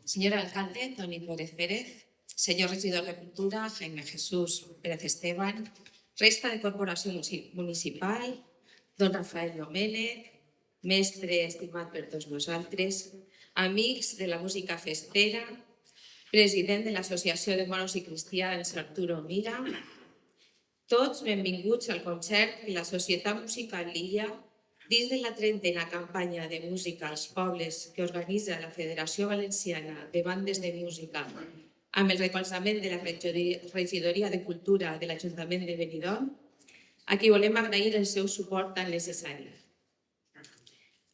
Señor alcalde, Toni Pérez Pérez, señor regidor de Cultura, Jaime Jesús Pérez Esteban, resta de corporació municipal, don Rafael Domènech, mestre estimat per tots nosaltres, amics de la música festera, president de l'Associació de Moros i Cristians Arturo Mira, tots benvinguts al concert que la Societat Musical L'Illa, dins de la 30a campanya de música als pobles que organitza la Federació Valenciana de Bandes de Música amb el recolzament de la Regidoria de Cultura de l'Ajuntament de Benidorm, a qui volem agrair el seu suport tan necessari.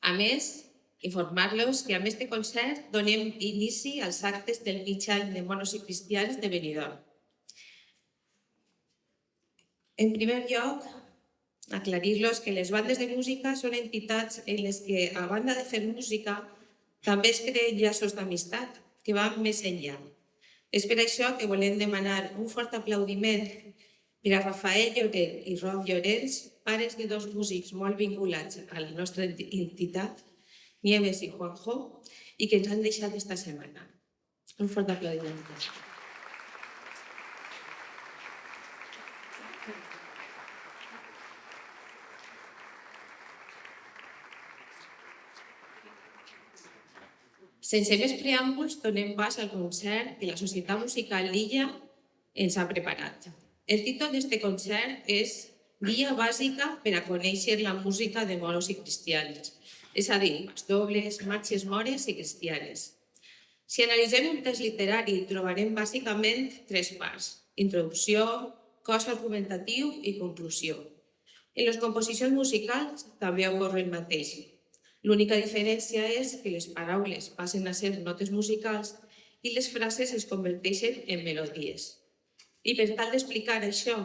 A més, informar-los que amb este concert donem inici als actes del mig any de Moros i Cristians de Benidorm. En primer lloc, aclarir-los que les bandes de música són entitats en les que, a banda de fer música, també es creen llaços d'amistat que van més enllà. És per això que volem demanar un fort aplaudiment per a Rafael Lloret i Rob Llorens, pares de dos músics molt vinculats a la nostra entitat, Nieves i Juanjo, i que ens han deixat esta setmana. Un fort aplaudiment. Sense més preàmbuls, donem pas al concert que la Societat Musical L'Illa ens ha preparat. El títol d'aquest concert és Guia bàsica per a conèixer la música de moros i cristians, és a dir, pasdobles, marxes mores i cristianes. Si analitzem un text literari, trobarem bàsicament tres parts: introducció, cos argumentatiu i conclusió. En les composicions musicals també ocorre el mateix. L'única diferència és que les paraules passen a ser notes musicals i les frases es converteixen en melodies. I per tal d'explicar això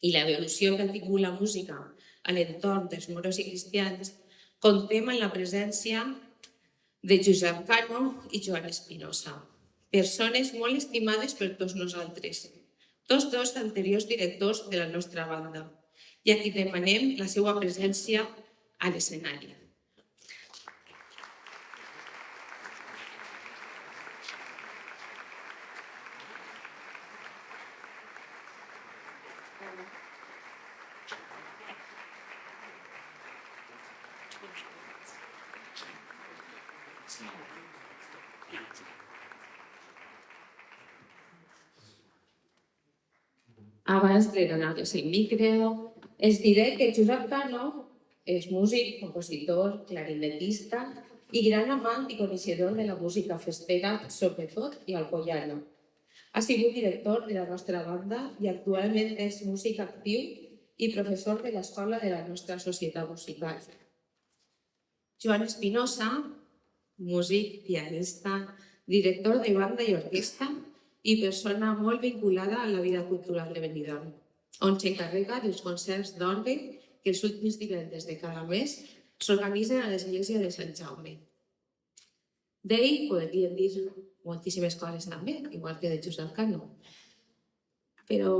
i l'evolució que ha tingut la música a l'entorn dels moros i cristians, comptem amb la presència de Josep Cano i Joan Espinosa, persones molt estimades per tots nosaltres, tots dos anteriors directors de la nostra banda, i a qui demanem la seva presència a l'escenari. Abans de donar-los el micro, els diré que Josep Cano és músic, compositor, clarinetista i gran amant i coneixedor de la música festera, sobretot i alcoiana. Ha sigut director de la nostra banda i actualment és músic actiu i professor de l'escola de la nostra societat musical. Joan Espinosa, músic, pianista, director de banda i orquestra i persona molt vinculada a la vida cultural de Benidorm, on s'encarrega dels concerts d'orgue que els últims divendres de cada mes s'organitzen a l'església de Sant Jaume. D'ell podríem dir moltíssimes coses també, igual que de Josep Cano, però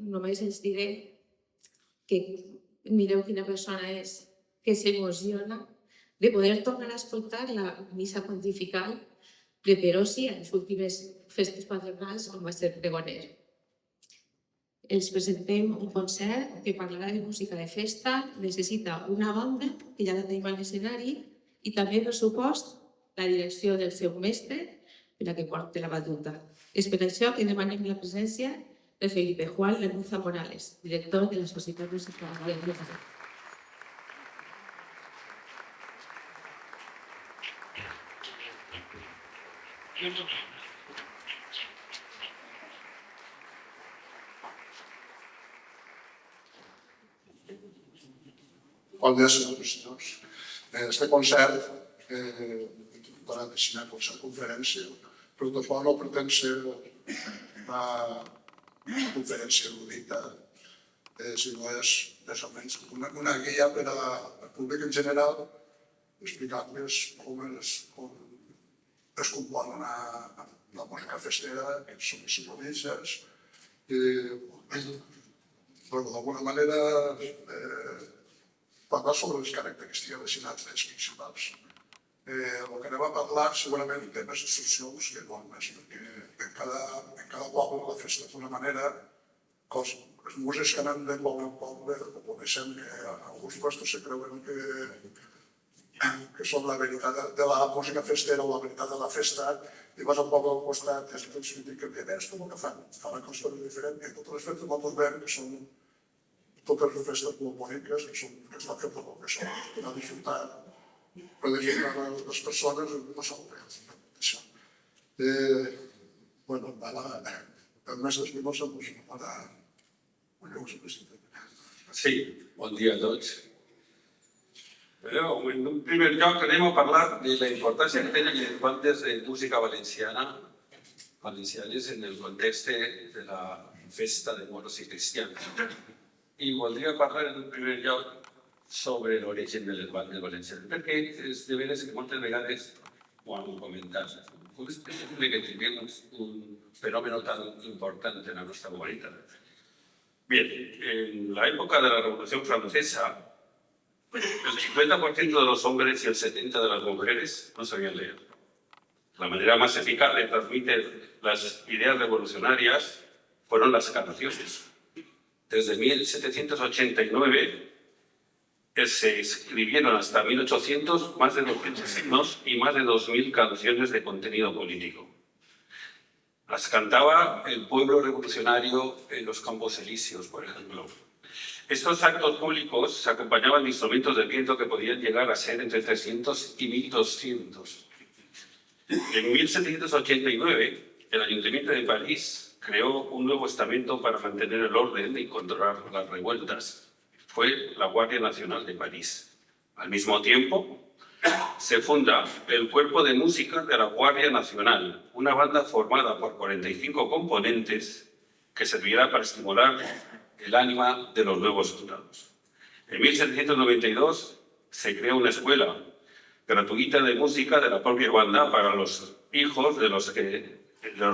només els diré que mireu quina persona és, que s'emociona de poder tornar a escoltar la missa pontifical de Perosi a les últimes festes patronals on va ser pregoner. Els presentem un concert que parlarà de música de festa, necessita una banda, que ja la tenim a l'escenari, i també, per supost, la direcció del seu mestre per a que porti la batuta. És per això que demanem la presència de Felipe Juan Lanuza Morales, director de la Societat Musical de Benidorm. Bon dia, senyors i senyors. Este concert podrà designar concert-conferència, però tot no pretén ser una conferència erudita, sinó és més o menys una guia per al públic en general, explicant-los com es compon la música festera, quins són els seus orígens, però d'alguna manera parlar sobre les característiques de sinats principals. El que anem a parlar segurament té més instruccions que normes, perquè en cada poble la festa d'una manera, els músics que anem de poble en poble ho coneixem que alguns puestos se creuen que són la veritat de la música festera o la veritat de la festa, i vas al poble al costat i es critiquen que bé, és tot el que fan una cosa diferent, i totes les festes nosaltres veiem que són totes les festes molt boniques, que estan fetes pel que són, per a disfrutar les persones i passar el temps. Bueno, el mes d'Espinosa ens parlarà un lloc específic. Sí, bon dia a tots. Però, en un primer lloc anem a parlar de la importància que tenen les bandes de música valencianes en el context de la festa de moros i cristians. I voldria parlar en un primer lloc sobre l'origen de les bandes valencianes, perquè és de veres que moltes vegades ho han comentat. Com és possible que tinguem un fenomen tan important en la nostra comunitat? Bien, en la época de la Revolución Francesa, el 50% de los hombres y el 70% de las mujeres no sabían leer. La manera más eficaz de transmitir las ideas revolucionarias fueron las canciones. Desde 1789 se escribieron hasta 1800 más de 200 himnos y más de 2000 canciones de contenido político. Las cantaba el pueblo revolucionario en los Campos Elíseos, por ejemplo. Estos actos públicos se acompañaban de instrumentos de viento que podían llegar a ser entre 300 y 1200. En 1789, el Ayuntamiento de París creó un nuevo estamento para mantener el orden y controlar las revueltas. Fue la Guardia Nacional de París. Al mismo tiempo, se funda el Cuerpo de Música de la Guardia Nacional, una banda formada por 45 componentes que servirá para estimular el ánima de los nuevos soldados. En 1792 se creó una escuela gratuita de música de la propia banda para los hijos de los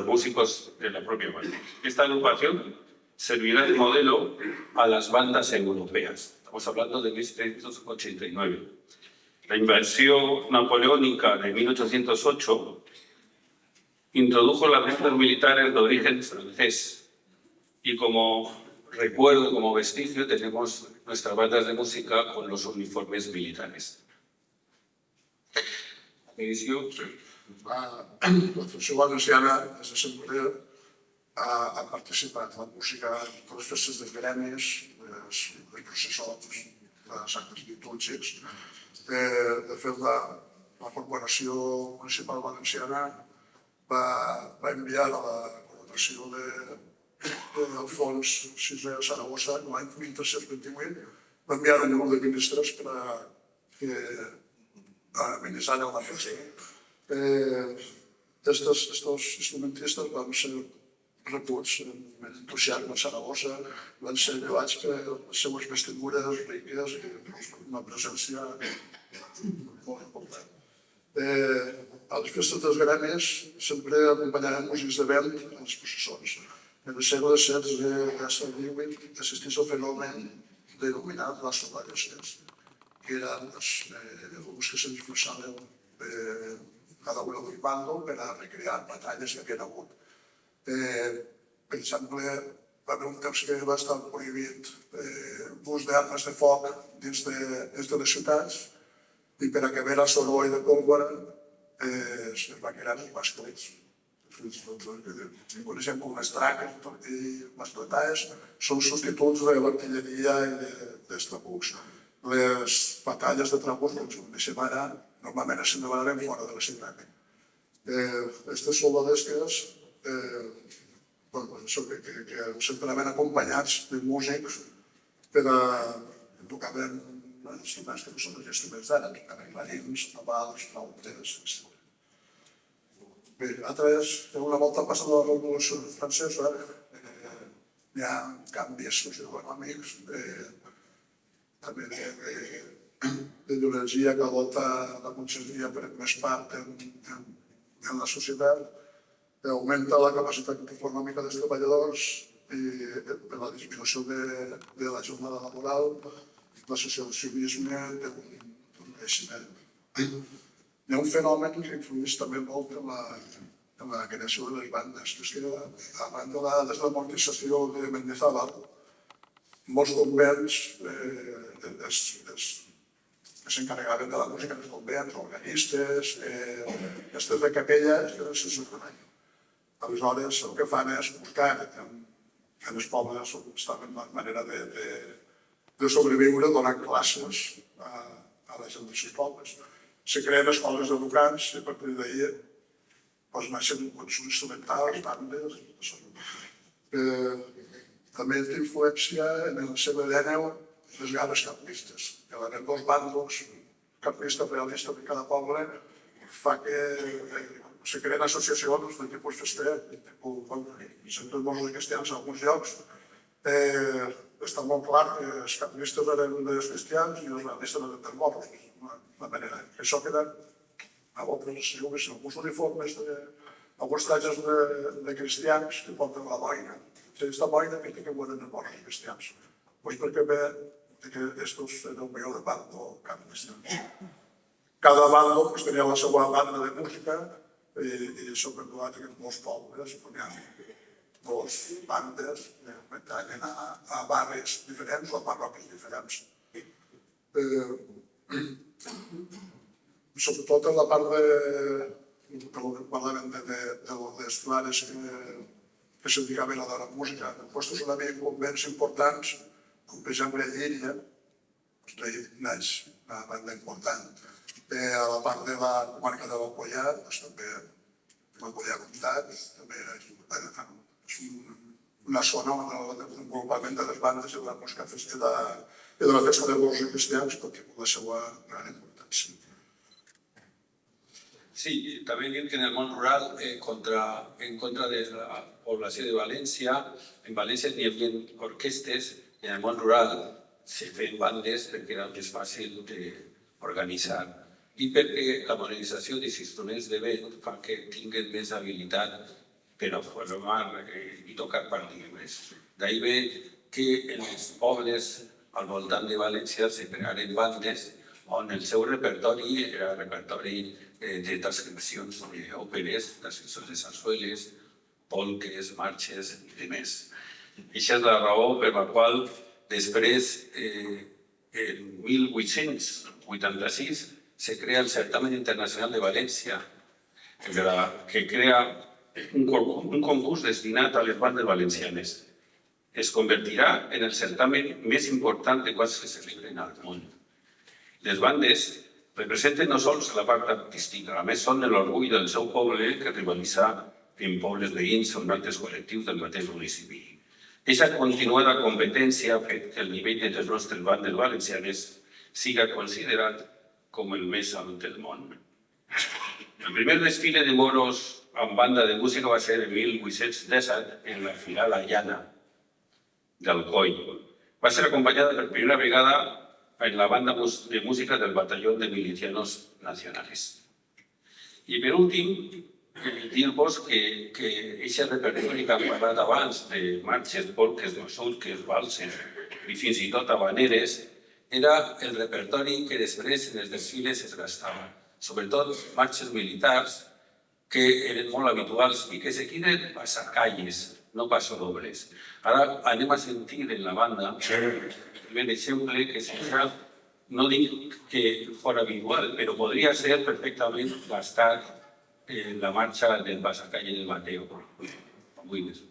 músicos de la propia banda. Esta agrupación servirá de modelo a las bandas europeas. Estamos hablando de 1789. La invasión napoleónica de 1808 introdujo las bandas militares de origen francés y como recuerdo, como vestigio, tenemos nuestras bandas de música con los uniformes militares. La Federació Valenciana des de sempre ha participat en la música en totes les festes dels gremis, les processons, els actes litúrgics. De fet, la Corporació Municipal Valenciana va enviar a la col·laboració d'Alfons VI de Saragossa l'any 1328, va enviar un grup de ministres per a amenizar la festa. Estos instrumentistes van ser rebuts amb entusiasme a Saragossa, van ser llevats per les seues vestidures riques i una presència molt important. A les festes dels gremis sempre acompanyaven músics de vent a les processons. En el segle XVI i XVIII existeix el fenomen denominat les sobrallacions, que eren els que se disfressaven cada un d'un bàndol per a recrear batalles que havien hagut. Per exemple, va haver un temps que va estar prohibit l'ús d'armes de foc dins de les ciutats i per a que vera soroll de pólvora es va crear els masclets. Coneixem com les traques i les totaes són substituts de l'artilleria i dels trabucs. Les batalles de trabucs, com coneixem ara, normalment es celebraven fora de la ciutat. Aquestes soldadesques sempre anaven acompanyats de músics que tocaven instruments que no són els instruments d'ara, tocaven clarins, tabals, flautes, etc. Bé, altres, una volta passada la Revolució Francesa, hi ha canvis socioeconòmics, també de ideologia que adopta la conselleria per més part en la societat, augmenta la capacitat econòmica dels treballadors i per la disminució de la jornada laboral, l'associacionisme té un creixement. Hi ha un fenomen que influeix també molt en la creació de les bandes, que és que abans de la desamortització de Mendizábal, molts convents s'encarregaven de la música dels convents, organistes, mestres de capella, se suposaven. Aleshores, el que fan és buscar en els pobles on estaven la manera de sobreviure donant classes a la gent dels seus pobles. Se creen escoles d'educants i a partir d'ahir naixen grups instrumentals, bandes. També té influència en la seva ADN les ganes carlistes. Hi ha dos bàndols carlistes realistes de cada poble fa que se creen associacions de tipus fester, centres molt cristians en alguns llocs. Està molt clar que els carlistes eren dels cristians i els realistes eren dels morros. Això queda a voltes alguns uniformes, alguns trajes de cristians que porten la boina. Aquesta boina que eren els morros cristians. Perquè ve que estos eren el millor de bando carlista. Cada bando tenia la seva banda de música i sobretot en molts pobles hi ha dues bandes que pertanyen a barris diferents o a parròquies diferents. Sobretot en la part parlàvem de les flares que se dedicaven a la música. Aquests són convents importants, com per exemple Llíria, naix una banda important. A la part de la comarca de l'Alcoià, també l'Alcoià Comtat, també és una zona on el desenvolupament de les bandes i de la música i de la festa de bous i cristians perquè la seva gran importància. Sí, también bien que en el mundo rural, en contra de la población de Valencia, en Valencia ni bien orquestes, en el mundo rural se fen bandes perquè era més fàcil d'organitzar i perquè la modernització dels instruments de vent fa que tinguin més habilitat per a formar i tocar partides. D'ahir ve que en els pobles al voltant de València se crearen bandes on el seu repertori era repertori de transcripcions d'òperes, transcripcions de sarsueles, polques, marxes i demés. Aquesta és la raó per la qual després, en 1886, se crea el Certamen Internacional de València, que crea un concurs destinat a les bandes valencianes. Es convertirà en el certamen més important de quals que se celebren al món. Les bandes representen no sols la part artística, a més són l'orgull del seu poble que rivalitza en pobles veïns o en altres col·lectius del mateix municipi. Aquesta continuada competència ha fet que el nivell de les nostres bandes valencianes siga considerat com el més alt del món. El primer desfile de moros amb banda de música va ser en 1817 en la Fira Llana d'Alcoi. Va ser acompanyada per primera vegada en la banda de música del Batallón de Milicianos Nacionales. I per últim, dir-vos que aquest repertori que hem parlat abans de marxes, polques, mazurques, valses i fins i tot habaneres era el repertori que després en els desfiles es gastava. Sobretot marxes militars que eren molt habituals i que seguien passacalles, no passadobles. Ara anem a sentir en la banda un exemple que no dic que fos habitual, però podria ser perfectament gastat en la marxa del passacalle del Mateo. Avui més.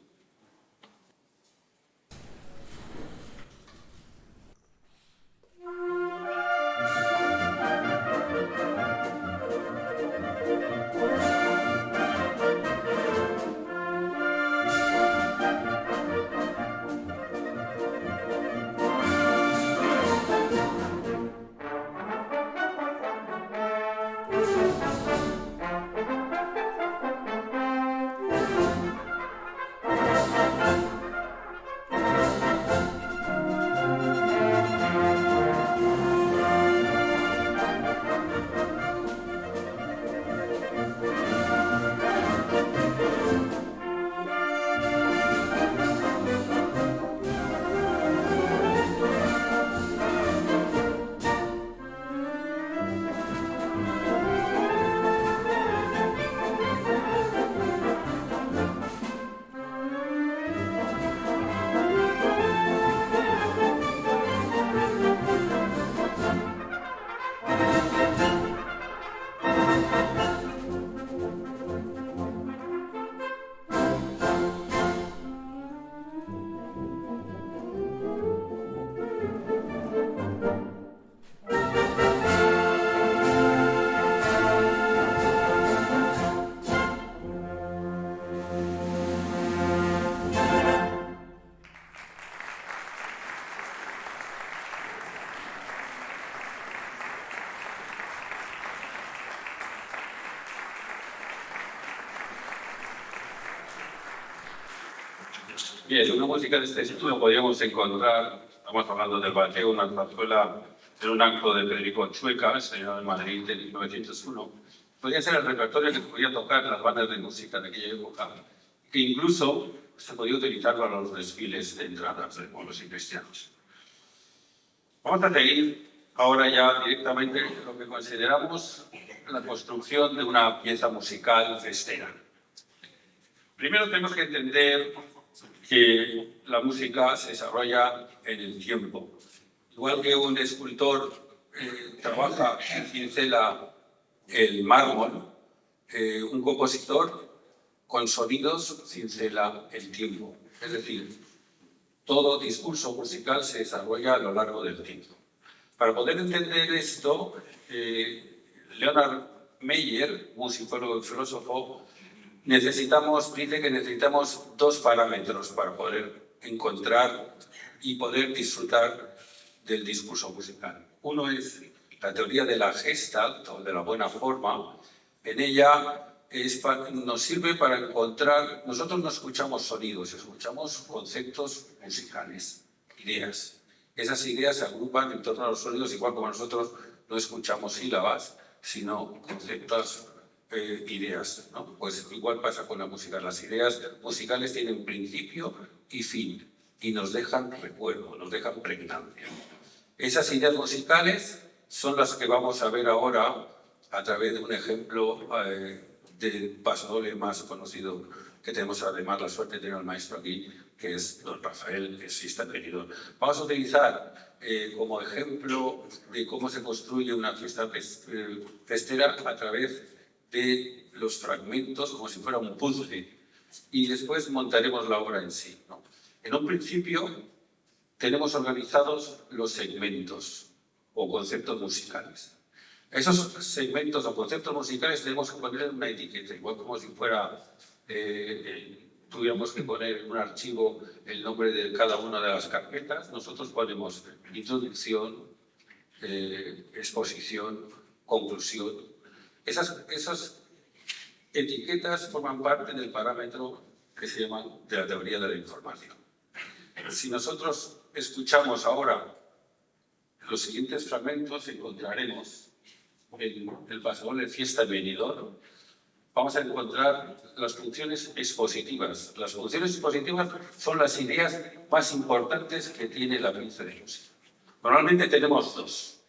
Bien, una música de este estilo podríamos encontrar, estamos hablando del bateo, una zarzuela en un acto de Federico Chueca, estrenado en Madrid en 1901. Podría ser el repertorio que se podía tocar en las bandas de música de aquella época, que incluso se podía utilizar para los desfiles de entradas de pueblos y cristianos. Vamos a seguir ahora ya directamente lo que consideramos la construcción de una pieza musical festera. Primero tenemos que entender que la música se desarrolla en el tiempo. Igual que un escultor trabaja y cincela el mármol, un compositor con sonidos cincela el tiempo. Es decir, todo discurso musical se desarrolla a lo largo del tiempo. Para poder entender esto, Leonard Meyer, musicólogo y filósofo, dice que necesitamos dos parámetros para poder encontrar y poder disfrutar del discurso musical. Uno es la teoría de la Gestalt, o de la buena forma. En ella nos sirve para encontrar, nosotros no escuchamos sonidos, escuchamos conceptos musicales, ideas. Esas ideas se agrupan en torno a los sonidos, igual como nosotros no escuchamos sílabas, sino conceptos, ideas, ¿no? Pues igual pasa con la música. Las ideas musicales tienen principio y fin y nos dejan recuerdo, nos dejan pregnancia. Esas ideas musicales son las que vamos a ver ahora a través de un ejemplo del pasodoble más conocido que tenemos además la suerte de tener al maestro aquí, que es don Rafael, que sí está venido. Vamos a utilizar como ejemplo de cómo se construye una fiesta festera a través de los fragmentos, como si fuera un puzzle, y después montaremos la obra en sí, ¿no? En un principio tenemos organizados los segmentos o conceptos musicales. Esos segmentos o conceptos musicales tenemos que poner una etiqueta, igual como si fuera, tuviéramos que poner en un archivo el nombre de cada una de las carpetas. Nosotros ponemos introducción, exposición, conclusión. Esas etiquetas forman parte del parámetro que se llama de la teoría de la información. Si nosotros escuchamos ahora los siguientes fragmentos, encontraremos en el pasodoble Fiesta en Benidorm, vamos a encontrar las funciones expositivas. Las funciones expositivas son las ideas más importantes que tiene la pieza de música. Normalmente tenemos dos,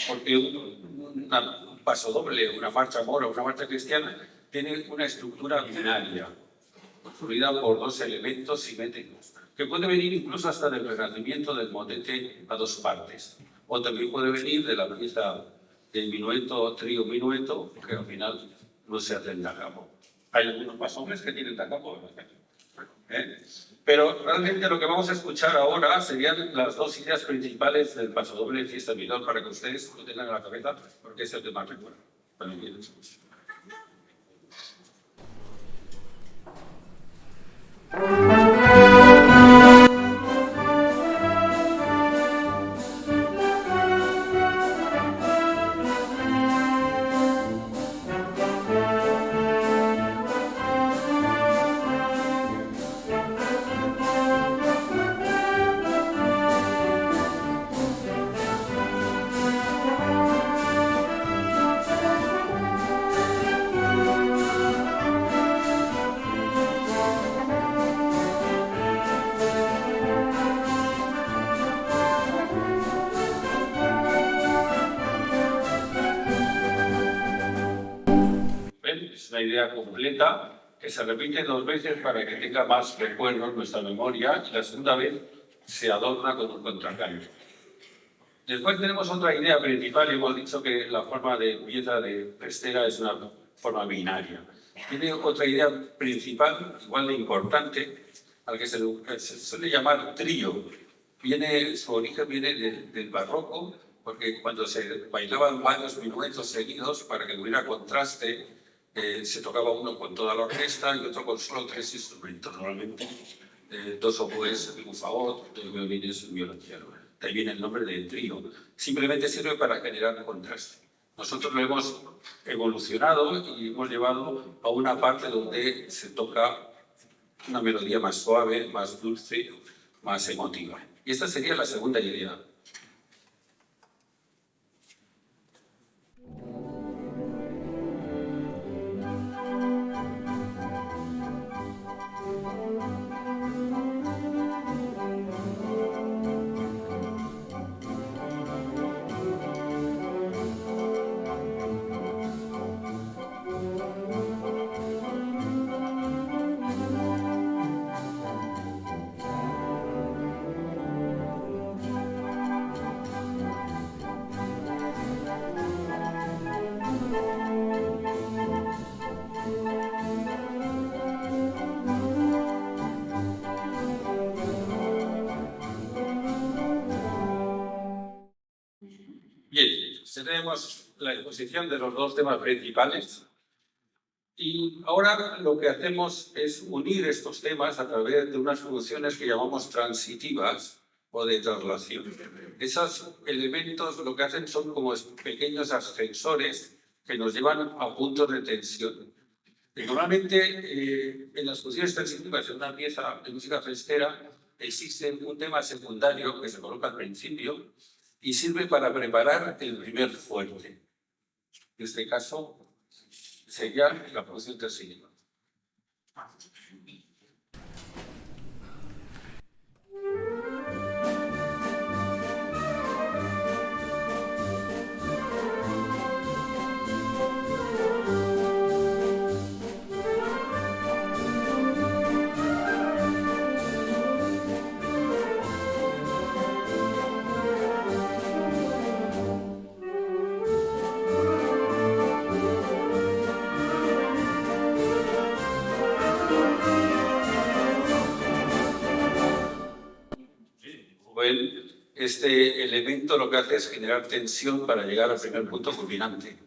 porque un pasodoble, una marcha mora, una marcha cristiana, tiene una estructura binaria, construida por dos elementos simétricos, que puede venir incluso hasta del renacimiento del motete a dos partes, o también puede venir de la pieza del minueto, trío minueto, que al final no se hace el da capo. Hay algunos pasodobles que tienen da capo, pero realmente lo que vamos a escuchar ahora serían las dos ideas principales del pasodoble Fiesta en Benidorm, para que ustedes lo tengan en la cabeza, porque es el que más recuerdo. Es una idea completa que se repite dos veces para que tenga más recuerdo en nuestra memoria, y la segunda vez se adorna con un contracanto. Después tenemos otra idea principal, y hemos dicho que la forma de pieza de festera es una forma binaria. Tiene otra idea principal, igual de importante, al que se suele llamar trío. Su origen viene del barroco, porque cuando se bailaban varios minuetos seguidos, para que hubiera contraste, se tocaba uno con toda la orquesta y otro con solo tres instrumentos, normalmente dos oboes, un fagot, dos violines y un violonchelo. De ahí viene el nombre de trío. Simplemente sirve para generar contraste. Nosotros lo hemos evolucionado y hemos llevado a una parte donde se toca una melodía más suave, más dulce, más emotiva. Y esta sería la segunda idea. Bien, tenemos la exposición de los dos temas principales y ahora lo que hacemos es unir estos temas a través de unas funciones que llamamos transitivas o de traslación. Esos elementos lo que hacen son como pequeños ascensores que nos llevan a puntos de tensión. Y normalmente en las funciones transitivas de una pieza de música festera existe un tema secundario que se coloca al principio y sirve para preparar el primer fuerte. En este caso sería la función transitiva. Este elemento lo que hace es generar tensión para llegar al primer punto culminante.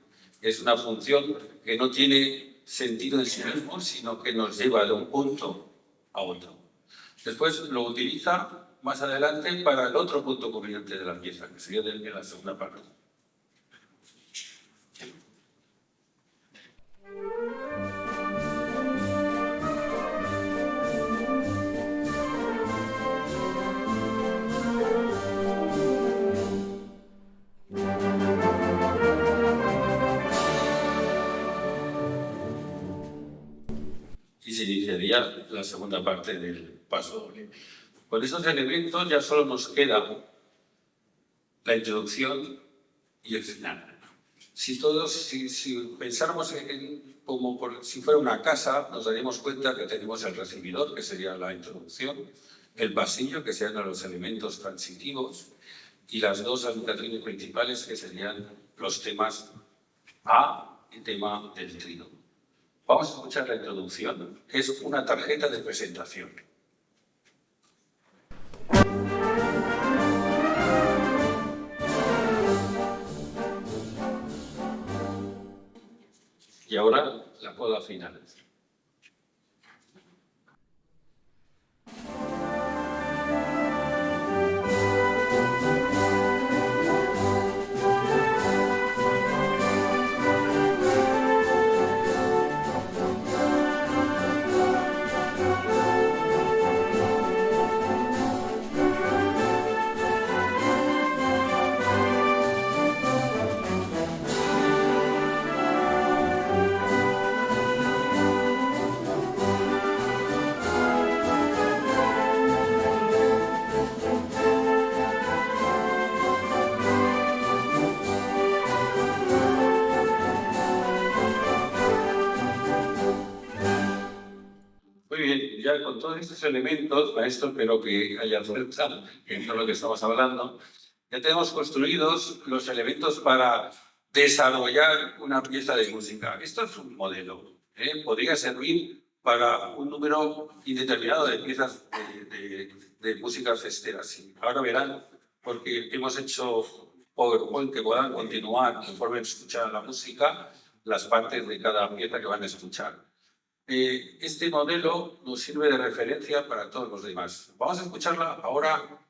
Es una función que no tiene sentido en sí mismo, sino que nos lleva de un punto a otro. Después lo utiliza más adelante para el otro punto culminante de la pieza, que sería de la segunda parte. Y se iniciaría la segunda parte del paso doble. Con estos elementos ya solo nos queda la introducción y el final. Si pensáramos como si fuera una casa, nos daríamos cuenta que tenemos el recibidor, que sería la introducción, el pasillo, que serían los elementos transitivos, y las dos habitaciones principales, que serían los temas A y tema del trío. Vamos a escuchar la introducción, que es una tarjeta de presentación. Y ahora la coda final. Ya con todos estos elementos, maestro, espero que haya acertado en todo lo que estamos hablando, ya tenemos construidos los elementos para desarrollar una pieza de música. Esto es un modelo, podría servir para un número indeterminado de piezas de música festera. Sí. Ahora verán, porque hemos hecho PowerPoint que puedan continuar conforme escuchar la música, las partes de cada pieza que van a escuchar. Este modelo nos sirve de referencia para todos los demás. Vamos a escucharla ahora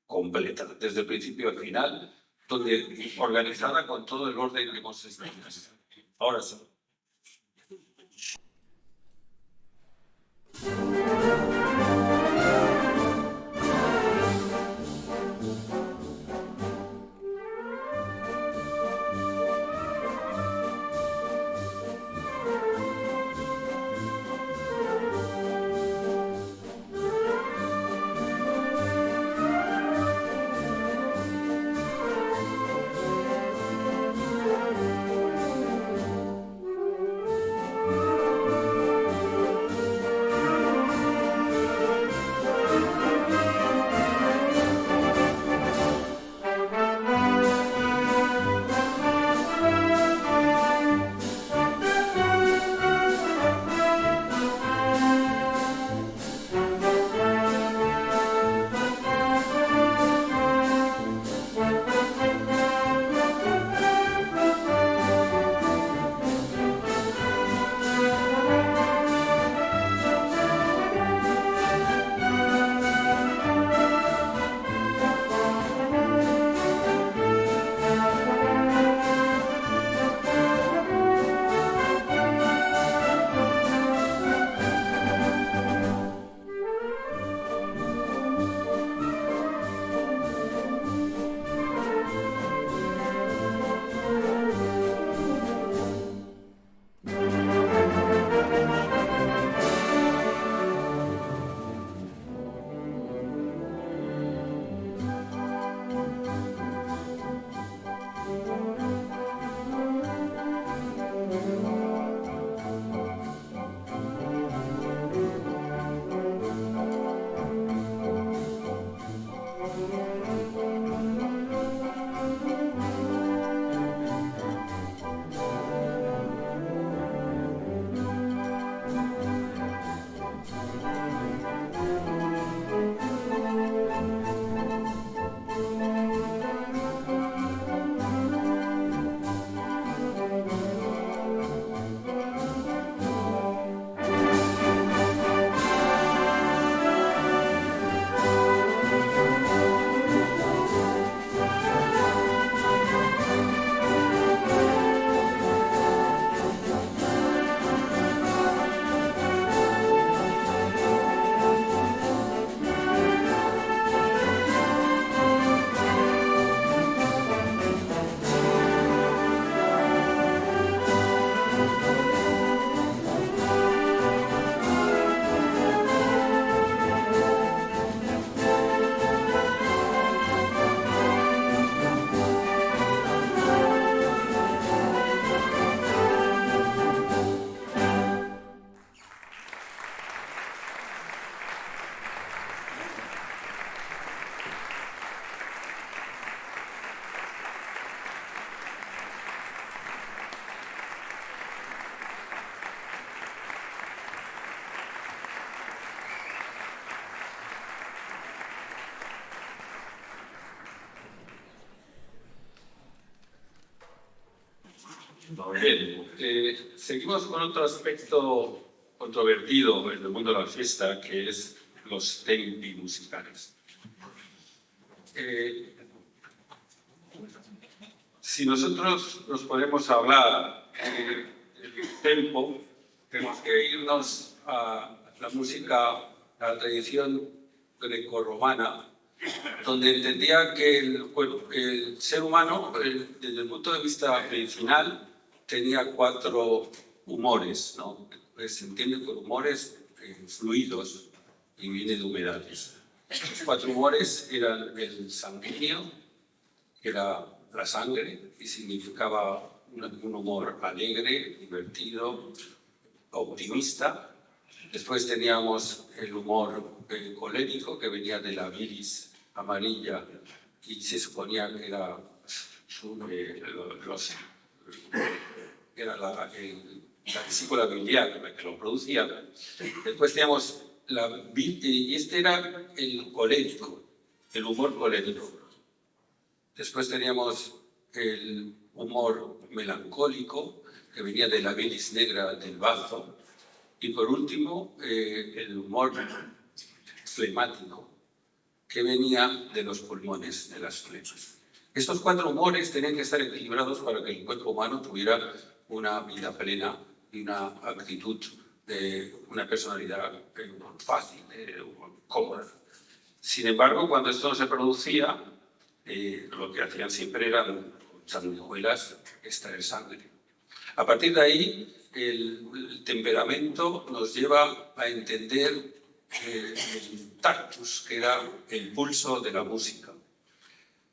completa, desde el principio al final, donde organizada con todo el orden que hemos explicado. Ahora sí. Bien, seguimos con otro aspecto controvertido en el mundo de la fiesta, que es los tempi musicales. Si nosotros nos ponemos a hablar del tempo, tenemos que irnos a la música, a la tradición grecorromana, donde entendía que el ser humano, desde el punto de vista medicinal, tenía 4 humores, ¿no? Se entiende por humores fluidos y viene de humedades. Los 4 humores eran el sanguíneo, que era la sangre, y significaba un humor alegre, divertido, optimista. Después teníamos el humor colérico, que venía de la bilis amarilla, y se suponía que era la vesícula biliar la que lo producía. Después teníamos y este era el colérico, el humor colérico. Después teníamos el humor melancólico, que venía de la bilis negra del bazo. Y por último, el humor flemático, que venía de los pulmones, de las flemas. Estos 4 humores tenían que estar equilibrados para que el cuerpo humano tuviera una vida plena y una actitud, una personalidad fácil, cómoda. Sin embargo, cuando esto no se producía, lo que hacían siempre eran sanguijuelas, extraer sangre. A partir de ahí, el temperamento nos lleva a entender el tactus, que era el pulso de la música.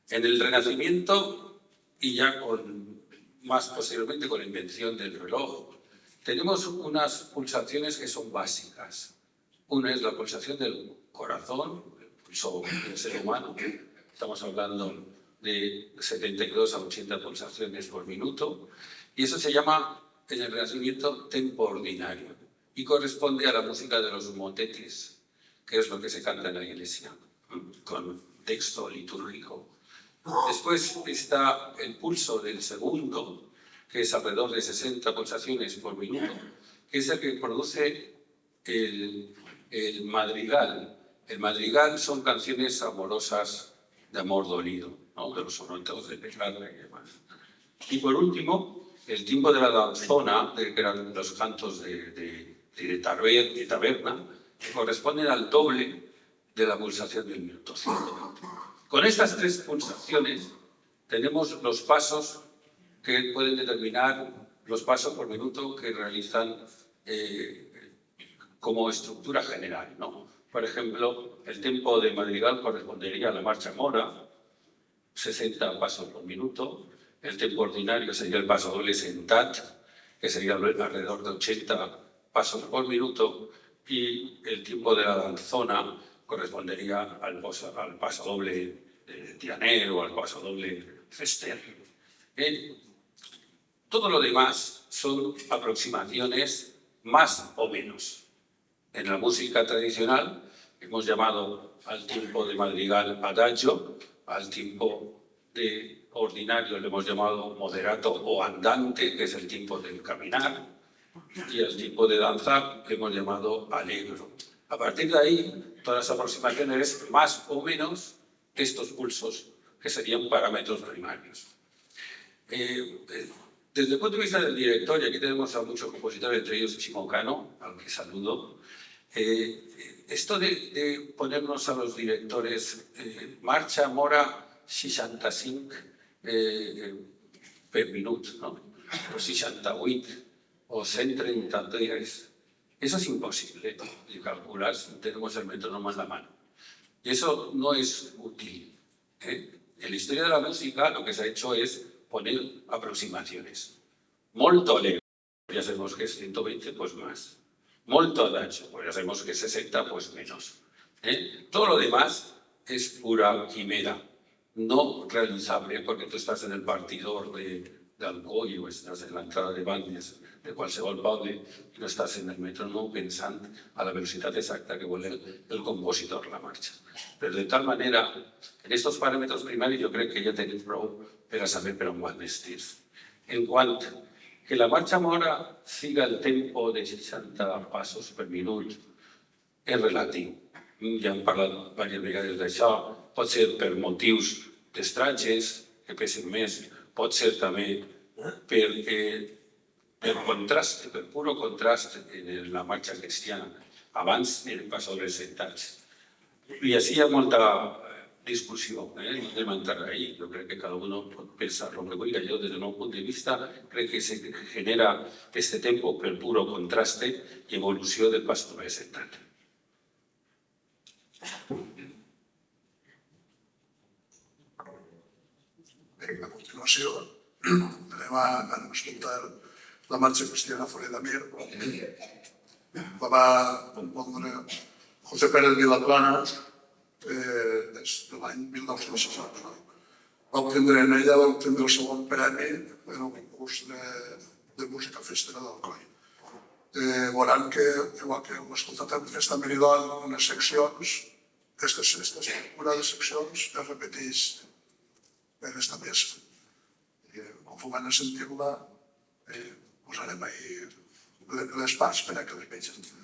En el Renacimiento, y ya más posteriormente con la invención del reloj, tenemos unas pulsaciones que son básicas. Una es la pulsación del corazón, el pulso del ser humano. Estamos hablando de 72 a 80 pulsaciones por minuto. Y eso se llama, en el Renacimiento, tempo ordinario. Y corresponde a la música de los motetes, que es lo que se canta en la iglesia, con texto litúrgico. Después está el pulso del segundo, que es alrededor de 60 pulsaciones por minuto, que es el que produce el madrigal. El madrigal son canciones amorosas de amor dolido, ¿no? De los sonetos de Petrarca y demás. Y por último, el tiempo de la danzona, que eran los cantos de taberna, que corresponden al doble de la pulsación del minuto 120. Con estas 3 pulsaciones tenemos los pasos que pueden determinar los pasos por minuto que realizan como estructura general, ¿no? Por ejemplo, el tempo de madrigal correspondería a la marcha mora, 60 pasos por minuto. El tempo ordinario sería el paso doble sentat, que sería alrededor de 80 pasos por minuto. Y el tiempo de la danzona correspondería al paso doble tianer o al paso doble fester. Todo lo demás son aproximaciones más o menos. En la música tradicional hemos llamado al tiempo de madrigal adagio, al tiempo de ordinario le hemos llamado moderato o andante, que es el tiempo del caminar, y al tiempo de danza le hemos llamado allegro. A partir de ahí, todas las aproximaciones más o menos estos pulsos, que serían parámetros primarios. Desde el punto de vista del director, y aquí tenemos a muchos compositores, entre ellos Chimo Cano, al que saludo, esto de ponernos a los directores marcha mora 65 per minut, ¿no? O 68 o 133, eso es imposible de calcular si tenemos el metrónomo en la mano. Y eso no es útil. En la historia de la música lo que se ha hecho es poner aproximaciones. Molto allegro, ya sabemos que es 120, pues más. Molto adagio, pues ya sabemos que es 60, pues menos. Todo lo demás es pura quimera, no realizable, porque tú estás en el partidor de Alcoy o estás en la entrada de Bandes de qualsevol poble y no estás en el metrónomo pensant a la velocidad exacta que vuelve el compositor la marcha. Pero de tal manera, en estos parámetros primarios yo creo que ja tenim prou per a saber per on van vestir. En quant Que la marxa mora siga el tempo de 60 passos per minut és relatiu. Ja hem parlat diverses vegades d'això. Pot ser per motius d'estratges, que pesen més, pot ser també per contrast, per puro contrast en la marxa cristiana. Abans eren passadores sentats. I així hi ha molta discussió, no anem a entrar ahí. Yo creo que cada uno puede pensar lo que quiera. Yo, desde un punto de vista, creo que se genera este tiempo per puro contraste y evolución del pastor sentat. Bé, a continuació anem a escoltar la marxa cristiana Foret de Mir. La va compondre José Pérez Vilaplana des de l'any 1969. En ella va obtenir el segon premi en el concurs de música festera d'Alcoi. Veuran que, igual que hem escoltat en Festa Meridon, unes seccions, aquestes temporades seccions es repeteix en aquesta peça. Conforme a sentir-la, posarem ahí les parts per a que les vegin.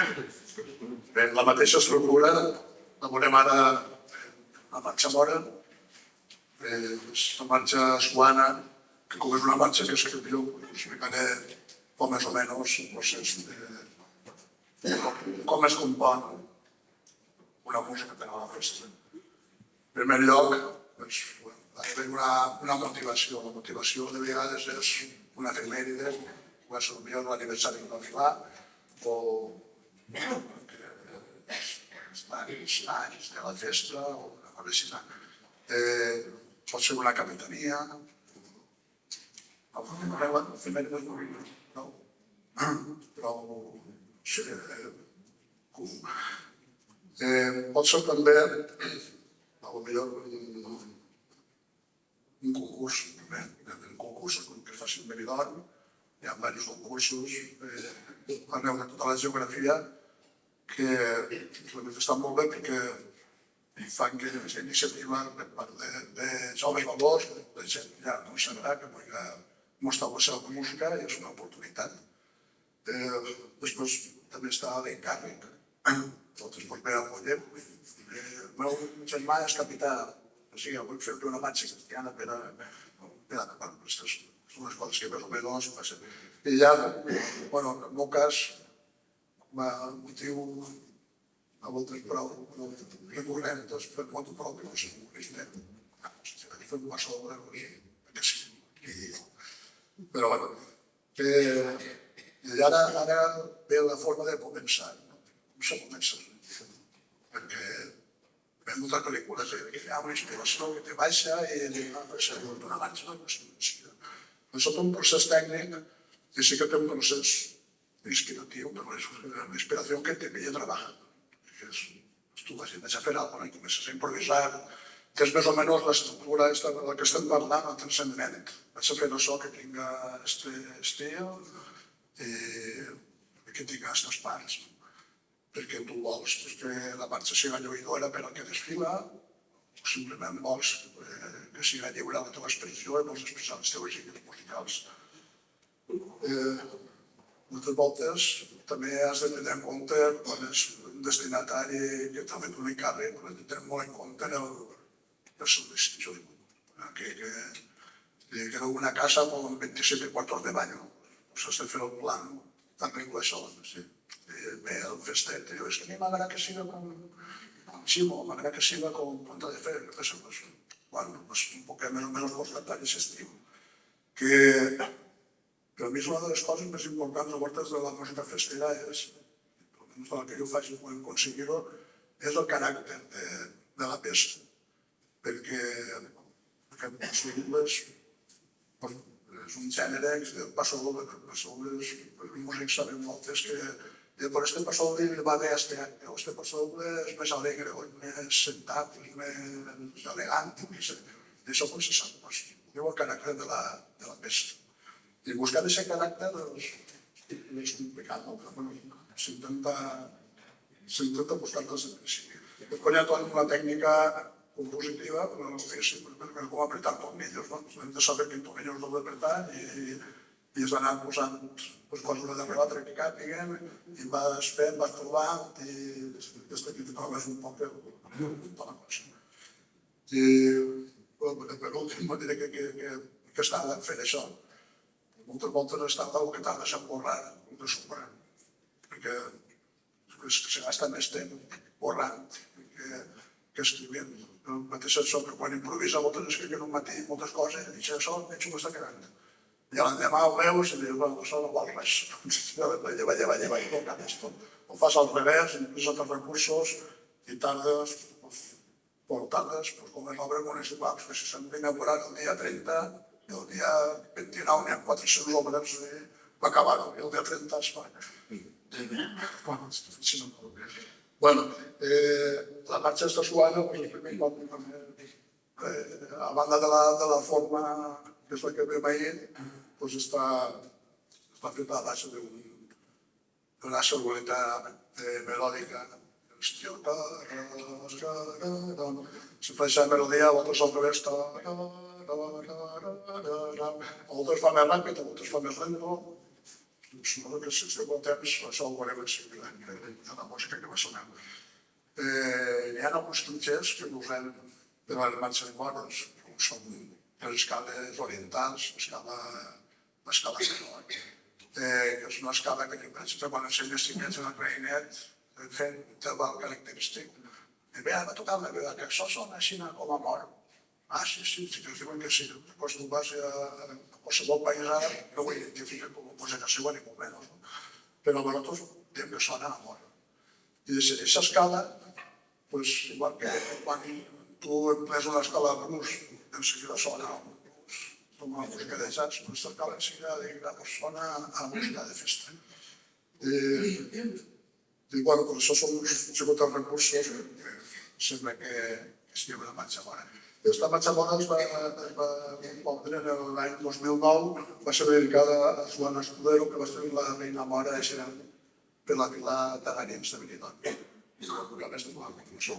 Bé, la mateixa estructura la veurem ara a marxa mora, la marxa suana, que com és una marxa que escriviu, explicaré com més o menys el procés de com es compon una música per a la festa. En primer lloc, doncs, ha d'haver una motivació. La motivació de vegades és una efemèride, o és potser l'aniversari d'una filà, o els anys de la festa, o una cosa així. Pot ser una capitania, efemèrides no, però pot ser també potser un concurs, un concurs que es faci un Benidorm, hi ha diversos concursos arreu de tota la geografia que estan molt bé perquè fan que aquesta iniciativa per part de joves valors, de gent ja consagrada que vulgui mostrar la seva música i és una oportunitat. Després també està l'encàrrec. Nosaltres ens ve a Mollet. El meu germà és capità, o sigui, vull fer una marxa cristiana per a... Aquestes són les coses que més o menys passen. I ja, bueno, en el meu cas, el motiu a voltes prou recurrent és per moto propi, no sé, un cristian. Fer un pas sobre, que sí. Però, bueno, i ara ve la forma de començar. Com se comença? Perquè veiem moltes pel·lícules que hi ha una inspiració que te baixa i d'una marxa no sé. És tot un procés tècnic que sí que té un procés inspiratiu, però és una inspiració que te pilla treballant. Tu vas a fer alguna cosa i comences a improvisar, que és més o menys l'estructura de la que estem parlant, el transcendent. Vaig a fer això que tinga aquest estil i que tinga aquestes parts. Perquè tu vols que la marxa sigui lluïdora per al que desfila, o simplement vols que sigui lliure la teva expressió i vols expressar les teves idees musicals. Moltes voltes també has de tenir en compte quan és un destinatari que t'ha fet un encàrrec, has de tenir molt en compte el seu desig. Que era una casa amb 27 quartos de baño. S'has de fer el plan, t'arregla això. Ve el festet, diu, és que a mi m'agrada que siga com Ximo, m'agrada que siga com t'ha de fer. Bueno, un poc més o menys vos cantar aquest estiu. Per a mi és una de les coses més importants a voltes de la música festera és, almenys el que jo faig per aconseguir-ho, és el caràcter de la peça. Perquè els ritmes és un gènere que el passover, els músics saben moltes que per este passover va bé este any, este passover és més alegre, més sentat, més elegant, i això com se sap, diu el caràcter de la peça. I buscar aquest caràcter és complicat, s'intenta buscar des del principi. Després hi ha tota una tècnica compositiva, com apretar tornillos, hem de saber quin tornillo és el d'apretar i has d'anar posant coses una darrere l'altra que càpiguen i vas fent, vas trobant i des d'aquí te trobes un poc la cosa. I per últim diré que està fent això. Moltes voltes es tracta del que t'ha de desemborrar, de sobrar, perquè se gasta més temps borrant que escrivint. El mateix això que quan improvisa moltes escrivint un matí moltes coses i dius, això veig com està quedant. I l'endemà ho veus i dius, bueno, això no val res. Lleva, i no canvies tot. Ho fas al revés, impliques altres recursos i tardes, com és l'obra municipal, que si s'han d'inaugurar el dia 30, el dia 29 n'hi ha 400 obres i va acabar el dia 30 es fa. Bueno, la marxa està suana, a banda de la forma que és la que vam ahir, està feta a base d'una segureta melòdica. Si fa aquesta melodia, moltes al revés, moltes fa més ràpid, moltes fa més lento, suposo que si esteu contents, això ho veurem enseguida, de la música que va sonant. Hi ha alguns clichés que usem de les marxes morts, com són les escales orientals, l'escala menor, que és una escala que jo penso que quan ensenyes xiquets en el clarinet fent un interval característic. Bé, ara m'ha tocat la veu, que això sona així com a mort. Ah, sí, que us diuen que sí. Doncs tu vas a qualsevol país àrab, no ho identifiquen com a música seva ni molt menys. Però nosaltres diem que sona a mort. I aquesta escala, igual que quan tu emplees una escala de blues, en seguida sona com a música de jazz, aquesta escala en seguida sona a música de festa. I bueno, això són uns sigut els recursos que sembla que es diu la marxa bona. Aquesta marxa bona es va compondre l'any 2009, va ser dedicada a Joana Escudero, que va ser la reina mora per la vila Tagariens de Benidorm. I a més de la conclusió.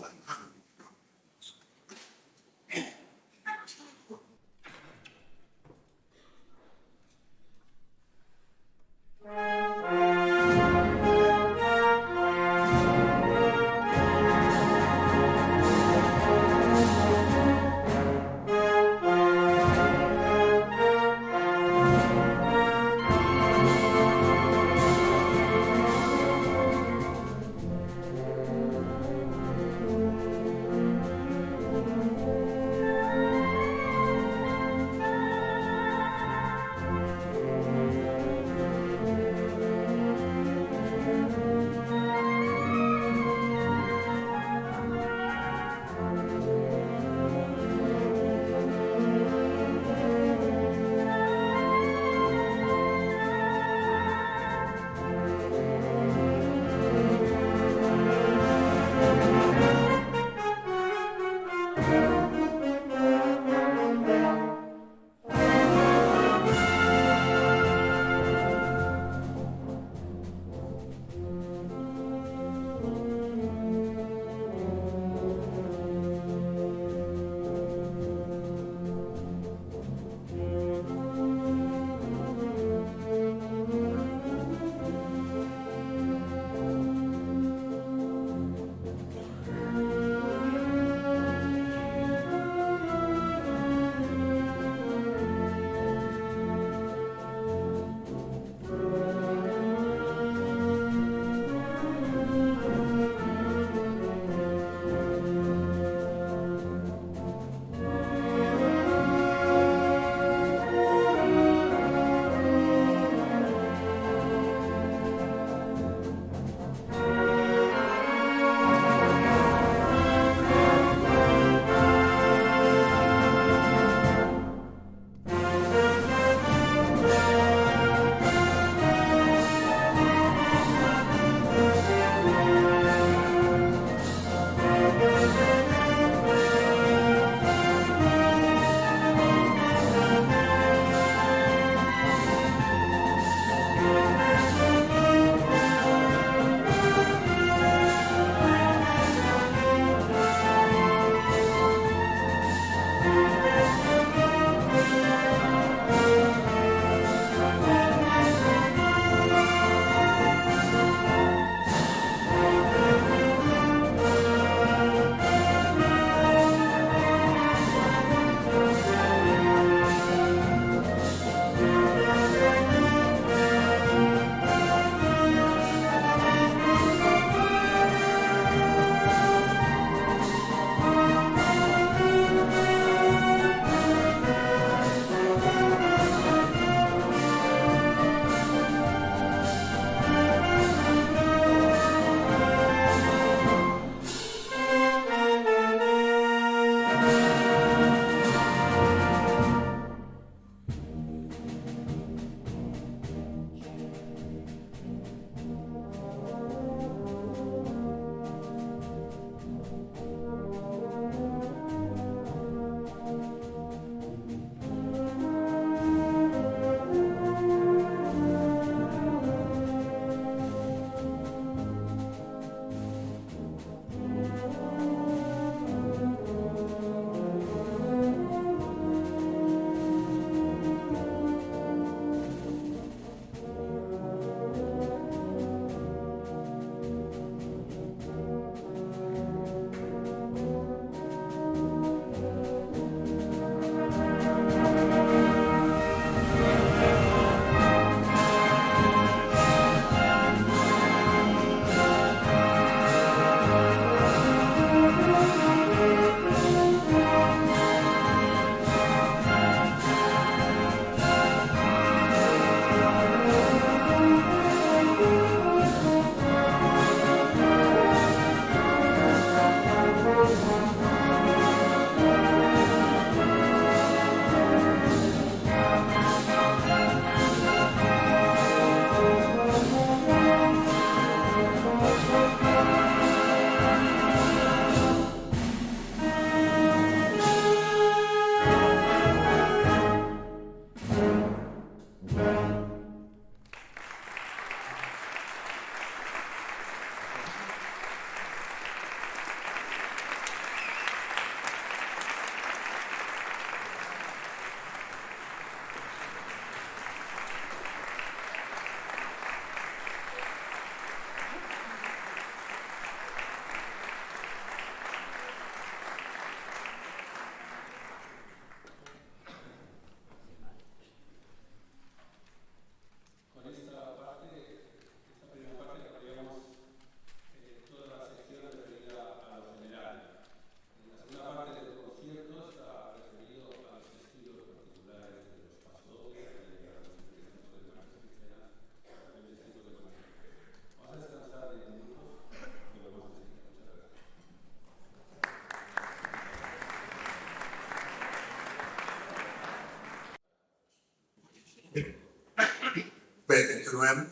continuem.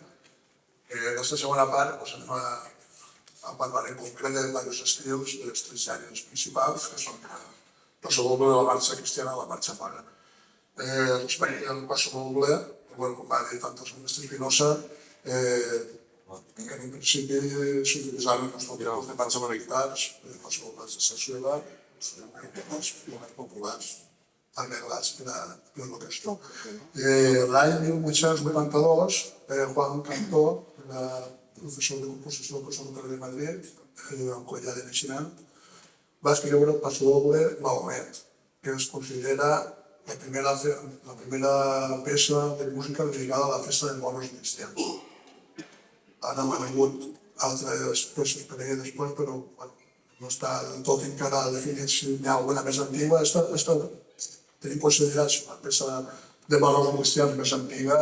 Aquesta segona part doncs, anem a parlar en concret de diversos estils dels tres gèneres principals, que són el pasodoble, la marxa cristiana i la marxa paga. Respecte al pasodoble, com va dir tant el mestre Espinosa, en un principi s'utilitzaven els tipus de marxa militars, pasodobles de sarsuela, els més populars, arreglats per a l'orquestra. L'any 1882, Juan Cantó, professor de composició al Conservatori de Madrid, al Collà de Naixement, va escriure el pasodoble Mahomet, que es considera la primera peça de música dedicada a la festa dels moros cristians. Ara han hagut altres peces per ella després, però no està del tot encara definit si n'hi ha alguna més antiga. Tenim considerat la peça de valors cristians més antiga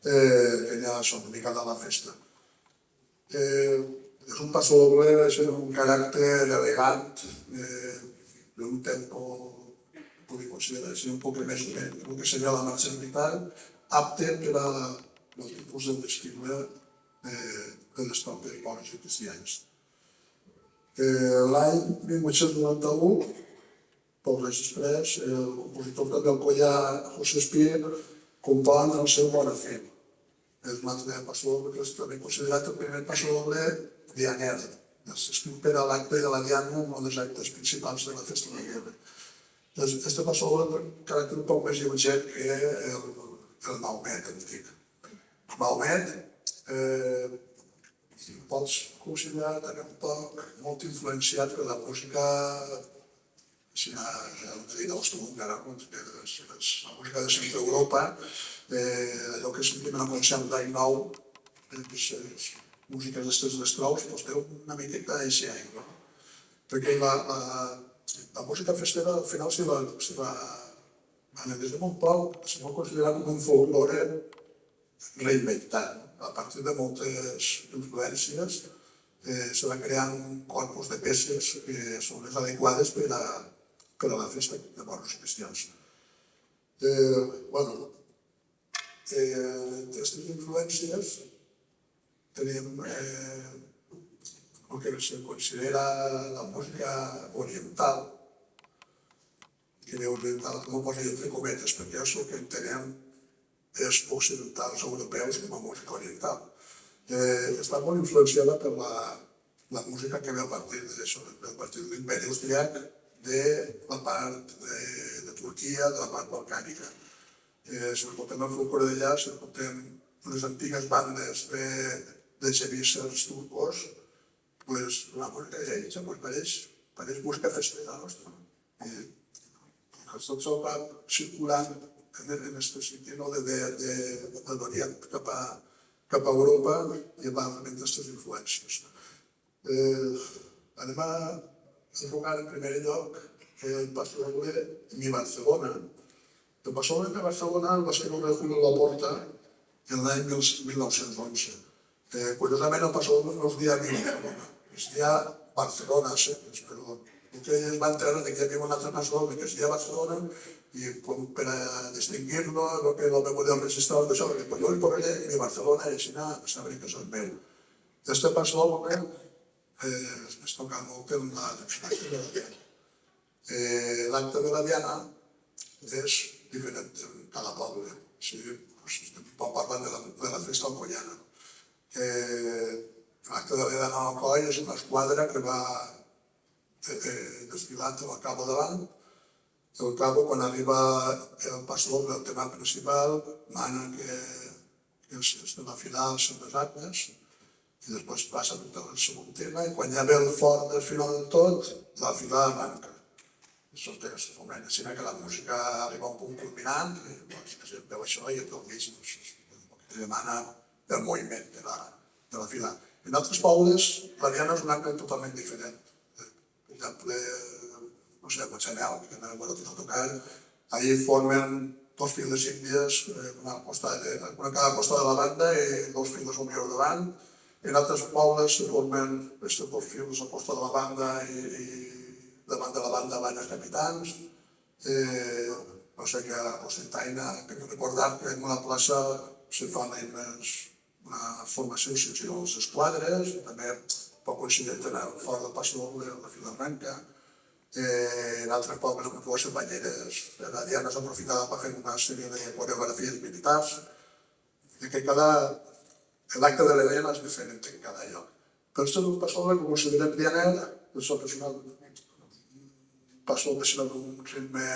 que ja són dedicada a la festa. És un pasodoble amb un caràcter elegant, d'un tempo que podria considerar un poc més lent que el que seria la marxa militar, apte per al tipus d'estil de les tropes moros i cristians. L'any 1891, pocs anys després, el compositor també Alcoyà, José Espí, compon el seu Bonafé. És un altre pasodoble que és també considerat el primer pasodoble dianer. S'escriu per a l'acte de la diana, un dels actes principals de la festa de la guerra. Aquest pasodoble té un caràcter un poc més lleuger que el Mahomet antic. Mahomet pots considerar també un poc molt influenciat per la música d'Austro-Húngara, la música de centre Europa, allò que s'anomena concert d'any nou, les músiques d'estes d'estrous, té una miqueta d'així, perquè la música festera al final se va des de molt poc, se va considerar com un folklore reinventat. A partir de moltes influències se van creant un corpus de peces que són les adequades per a la festa de moros i cristians. Entre aquestes influències tenim el que se considera la música oriental, que oriental com ho posa entre cometes, perquè és el que entenem els occidentals europeus com a música oriental. Està molt influenciada per la música que ve a partir de l'imperi austríac, de la part de Turquia, de la part balcànica. Si reportem el folklore d'allà, si reportem les antigues bandes de geníssers turcos, la música d'ells pareix música festera nostra. Tot això va circulant en aquest sentit de l'Orient cap a Europa i va rebent aquestes influències. Anem a tocar en primer lloc el pasodoble Mi Barcelona. El pasodoble de Barcelona el va escriure Julio Laporta l'any 1911. Curiosament, el pasodoble no es deia Mi Barcelona, es deia Barcelona, però el que ells van treure que hi havia un altre pasodoble que es deia Barcelona i per a distingir-lo, el que el meu model registrava d'això, perquè jo li posaré Mi Barcelona i així sabré que és el meu. Este pasodoble es toca molt en l'acte de la Diana. L'acte de la Diana és diferent en cada poble. Estem parlant de la festa alcoiana. L'acte de la Diana a Alcoi és una esquadra que va desfilant amb el cabo davant. El cabo, quan arriba el pasodoble, el tema principal, mana que els de la final són les armes i després passa tot el segon tema i quan ja ve el fort del final del tot, la fila arranca. Això té aquesta fomena, sinó que la música arriba a un punt culminant i es veu això i el mig demana el moviment de la fila. En altres pobles, la Diana és un acte totalment diferent. Per exemple, no sé, a Cotxanel, que no he a tocar, allí formen dos files índies, una a cada costat de la banda i dos files al millor davant. En altres pobles se formen aquests dos files al costat de la banda i davant de la banda van els capitans. No sé, que a Costentaina, que recordar que en una plaça se fan una formació sinó les esquadres, també poc coincident fora del Pas Doble o la Vilafranca. En altres pobles, com les Banyeres, la Diana s'aprofitava per fer una sèrie de coreografies militars. L'acte de l'Helena és diferent en cada lloc. Per això el Pas Doble, com ho considerem Dianer, és un Pas Doble serà un ritme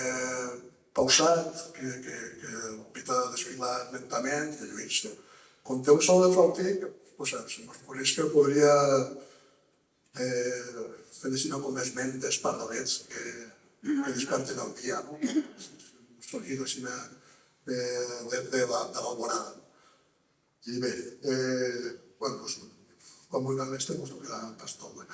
pausat, que invita a desfilar lentament i a lluir-se. Quan té un sol de flautí, doncs que podria fer com més mentes pardalets que desperten el dia, no? Un sonido així de l'alborada. I bé, quan vulguem més temps, tocarà Pas Doble.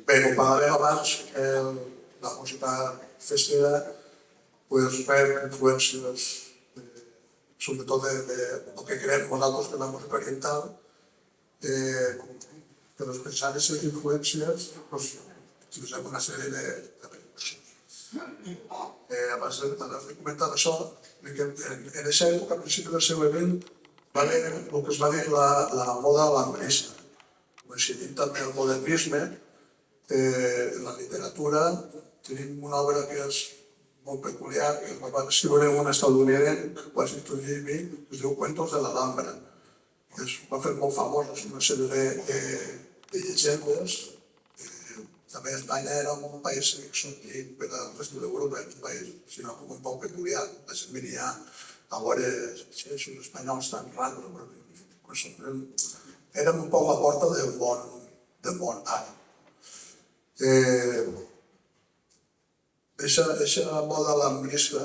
Bé, com va haver abans, la música festera pues, rep influències, sobretot de lo que creem nosaltres, que és la música oriental, però expressant aquestes influències pues, utilitzem una sèrie de recursos. Abans de comentar això, que en aquesta època, al principi del segle XX, va haver el que es va dir la moda lambrista. Coincidint també el modernisme, en la literatura tenim una obra que és molt peculiar, que la va escriure un estadounidense, quasi introduït, que es diu Cuentos de la Alhambra. Va fer molt famós una sèrie de llegendes. També Espanya era un país exòtic per al rest de l'Europa, un país sinó com un poc peculiar. La gent venia a veure els espanyols tan raros. Érem un poc a la porta del món àrab. Aquesta moda lambrista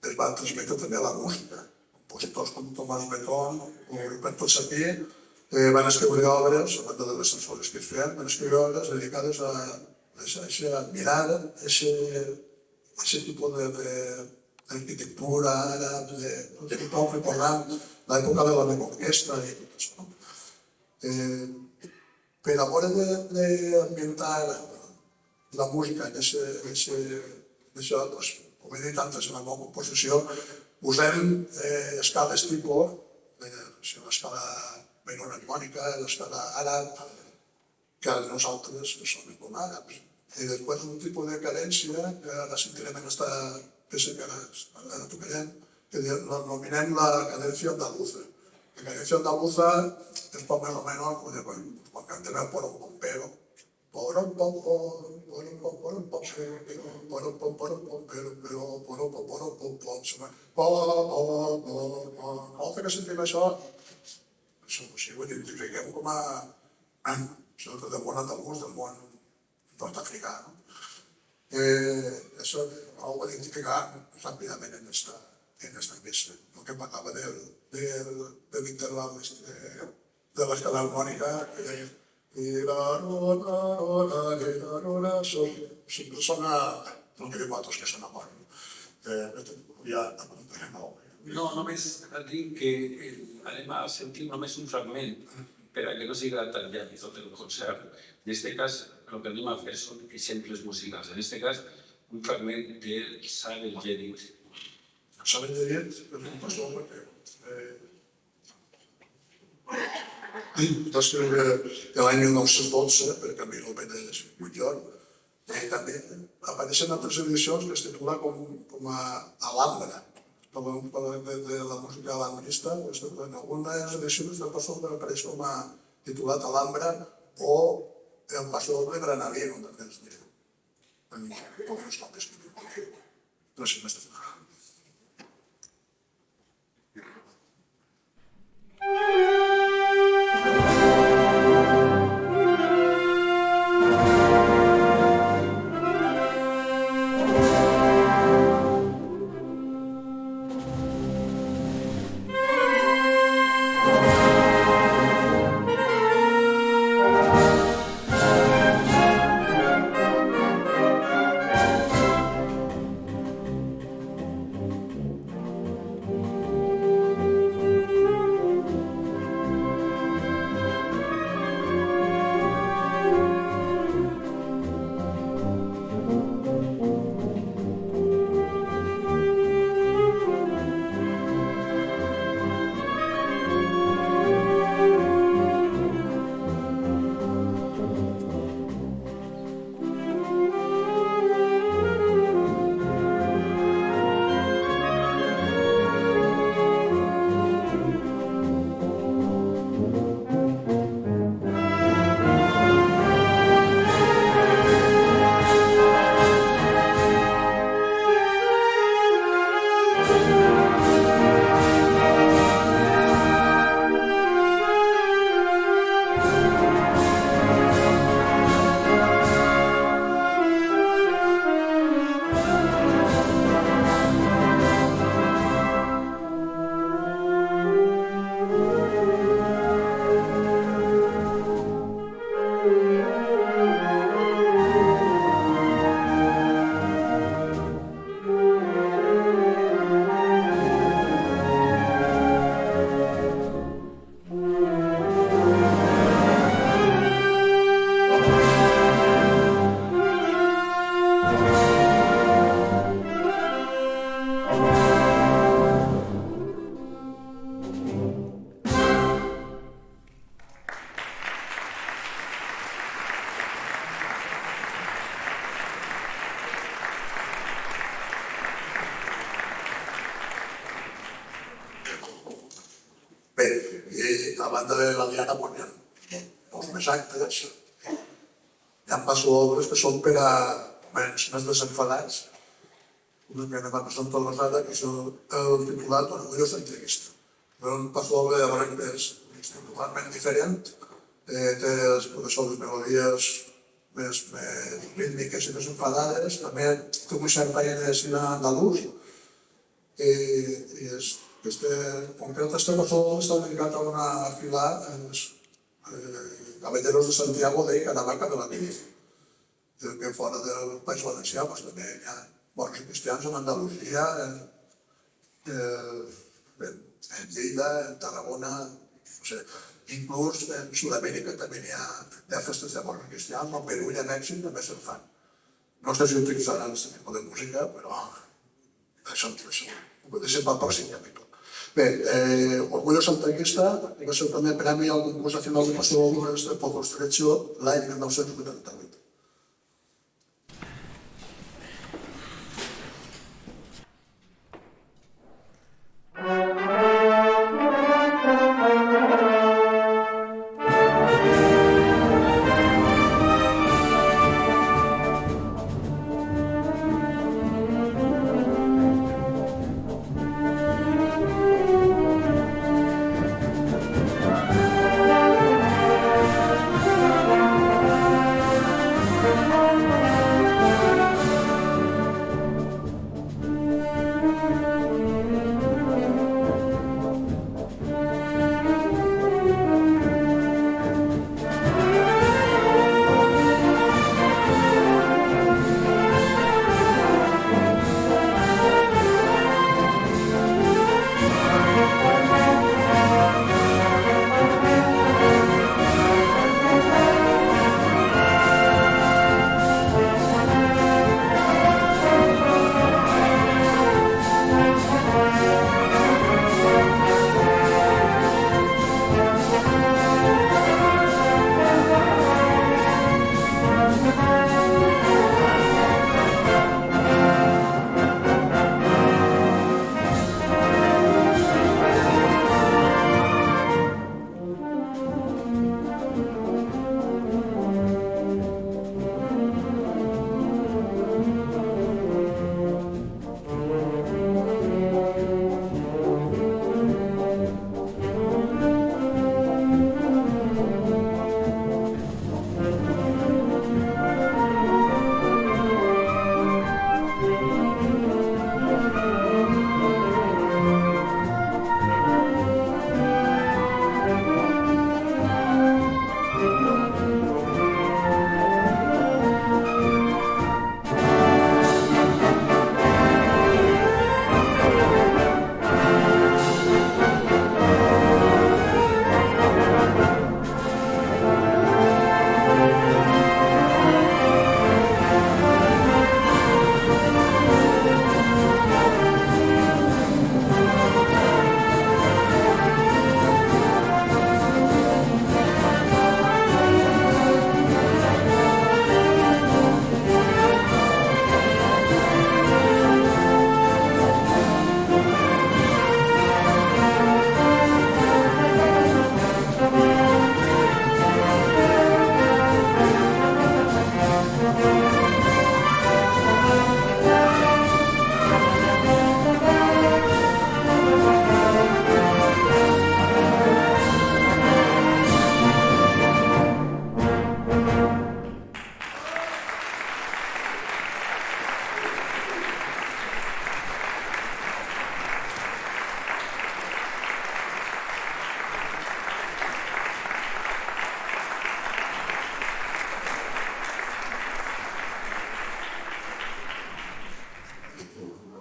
es va transmetre també a la música. Compositors com Tomàs Bretón o Roberto Sapí van escriure obres, a banda de les cançons que feien, van escriure obres dedicades a admirar aquest tipus d'arquitectura àrab, de tothom recordant l'època de la Reconquesta i tot això. Per a l'hora d'ambientar la música en això, com he dit antes en la meva composició, usem escales tipus, l'escala menor-harmònica, l'escala àrab, que nosaltres sonem com àrabs. I després un tipus de cadència, que ara sentirem en aquesta peça que ara tocarem, que denominem la cadencia andaluza. La cadencia andaluza es poc més o menys, quan cantem el porom-pompero, que sentim això, ho identifiquem com a sobretot del món andalús, del món nord-africà. Això ho va identificar ràpidament en aquesta peça. El que parlava de l'interval de l'escala harmònica, sempre sona el que diu nosaltres, que sona bon. Ja apuntarem alguna cosa. No, només dir que anem a sentir només un fragment per a que no sigui tan llarg tot el concert. En aquest cas, el que anem a fer són exemples musicals. En aquest cas, un fragment del Sa el Jadid. Sa el Jadid és un pastor perquè va escriure l'any 1912 per Camilo Pérez Bullón. També apareixen altres edicions que es titula com a Alhambra, de la música alhambrista. En algunes edicions del pastor apareix com a titulat Alhambra o el pastor de Granadino, també es diu. Gràcies, mestre. banda de la Diana, pues, hi ha molts més actes. Hi ha passo obres que són per a nens més desenfadats. Una que va presentar la Rada, que és el titulat Orgullosa entrevista. Però un passo obra que és totalment diferent. Té els professors melodies més rítmiques i més enfadades. També té un cert aire de cine andalús. I concret este passo està dedicat a una fila els caballeros de Santiago de Caravaca de la Nit. Que fora del País Valencià també hi ha bons cristians en Andalusia, en Lleida, en Tarragona, no sé, inclús en Sud-amèrica també hi ha festes de bons cristians, en Perú i a Mèxic també se'n fan. No sé si utilitzaran aquest tipus de música, però això potser ser pel pròxim capítol. Bé, Orgullosa entrevista va ser també premi al concurs nacional de passo d'obres de Pozo Estrecho l'any 1988.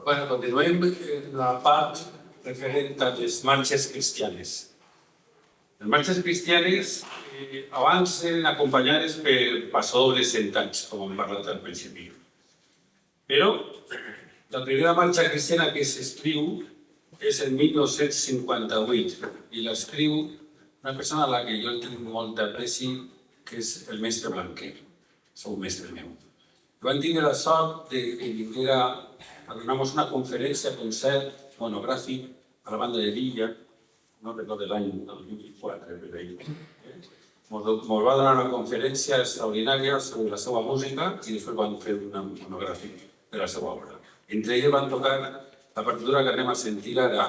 Bueno, continuem la part referent a les marxes cristianes. Les marxes cristianes abans eren acompanyades per passadores sentats, com hem parlat al principi. Però la primera marxa cristiana que s'escriu és el 1958 i l'escriu una persona a la que jo tinc molt d'apreci, que és el mestre Blanquer, és un mestre meu. Vam tindre la sort que vinguera a donar-nos una conferència, concert monogràfic a la banda de Villa no recordo l'any 2004, per ahí. Ens va donar una conferència extraordinària sobre la seva música i després van fer un monogràfic de la seva obra. Entre ells van tocar la partitura que anem a sentir ara,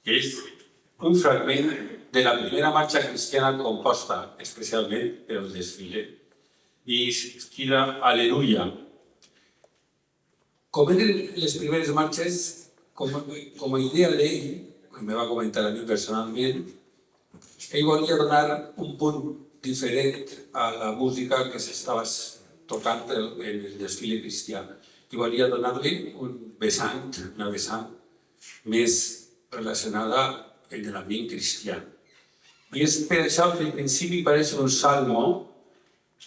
que és un fragment de la primera marxa cristiana composta especialment per al desfile, i es titula Aleluia. Com eren les primeres marxes, com a idea d'ell, que me va comentar a mi personalment, ell volia donar un punt diferent a la música que s'estava tocant en el desfile cristià i volia donar-li una vessant més relacionada amb l'ambient cristià. I és per això que al principi pareix un salmo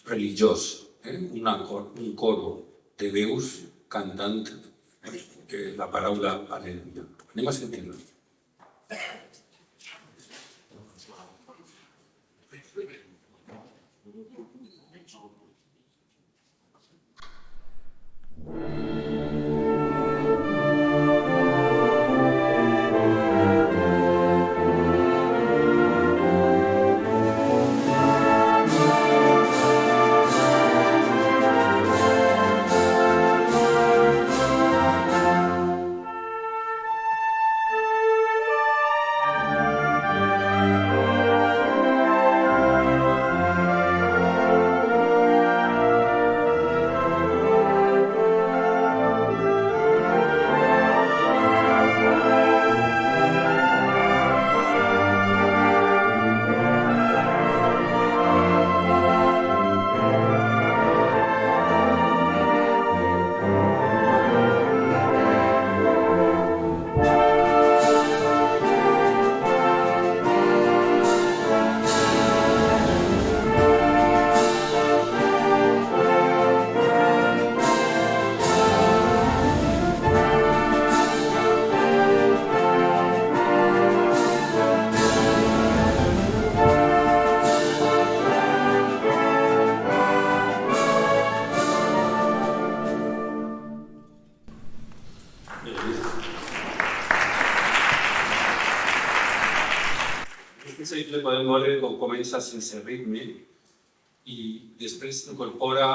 religiós, un coro de veus cantant la paraula Aleluia. Anem a sentir-lo. Podem veure com comença sense ritme i després incorpora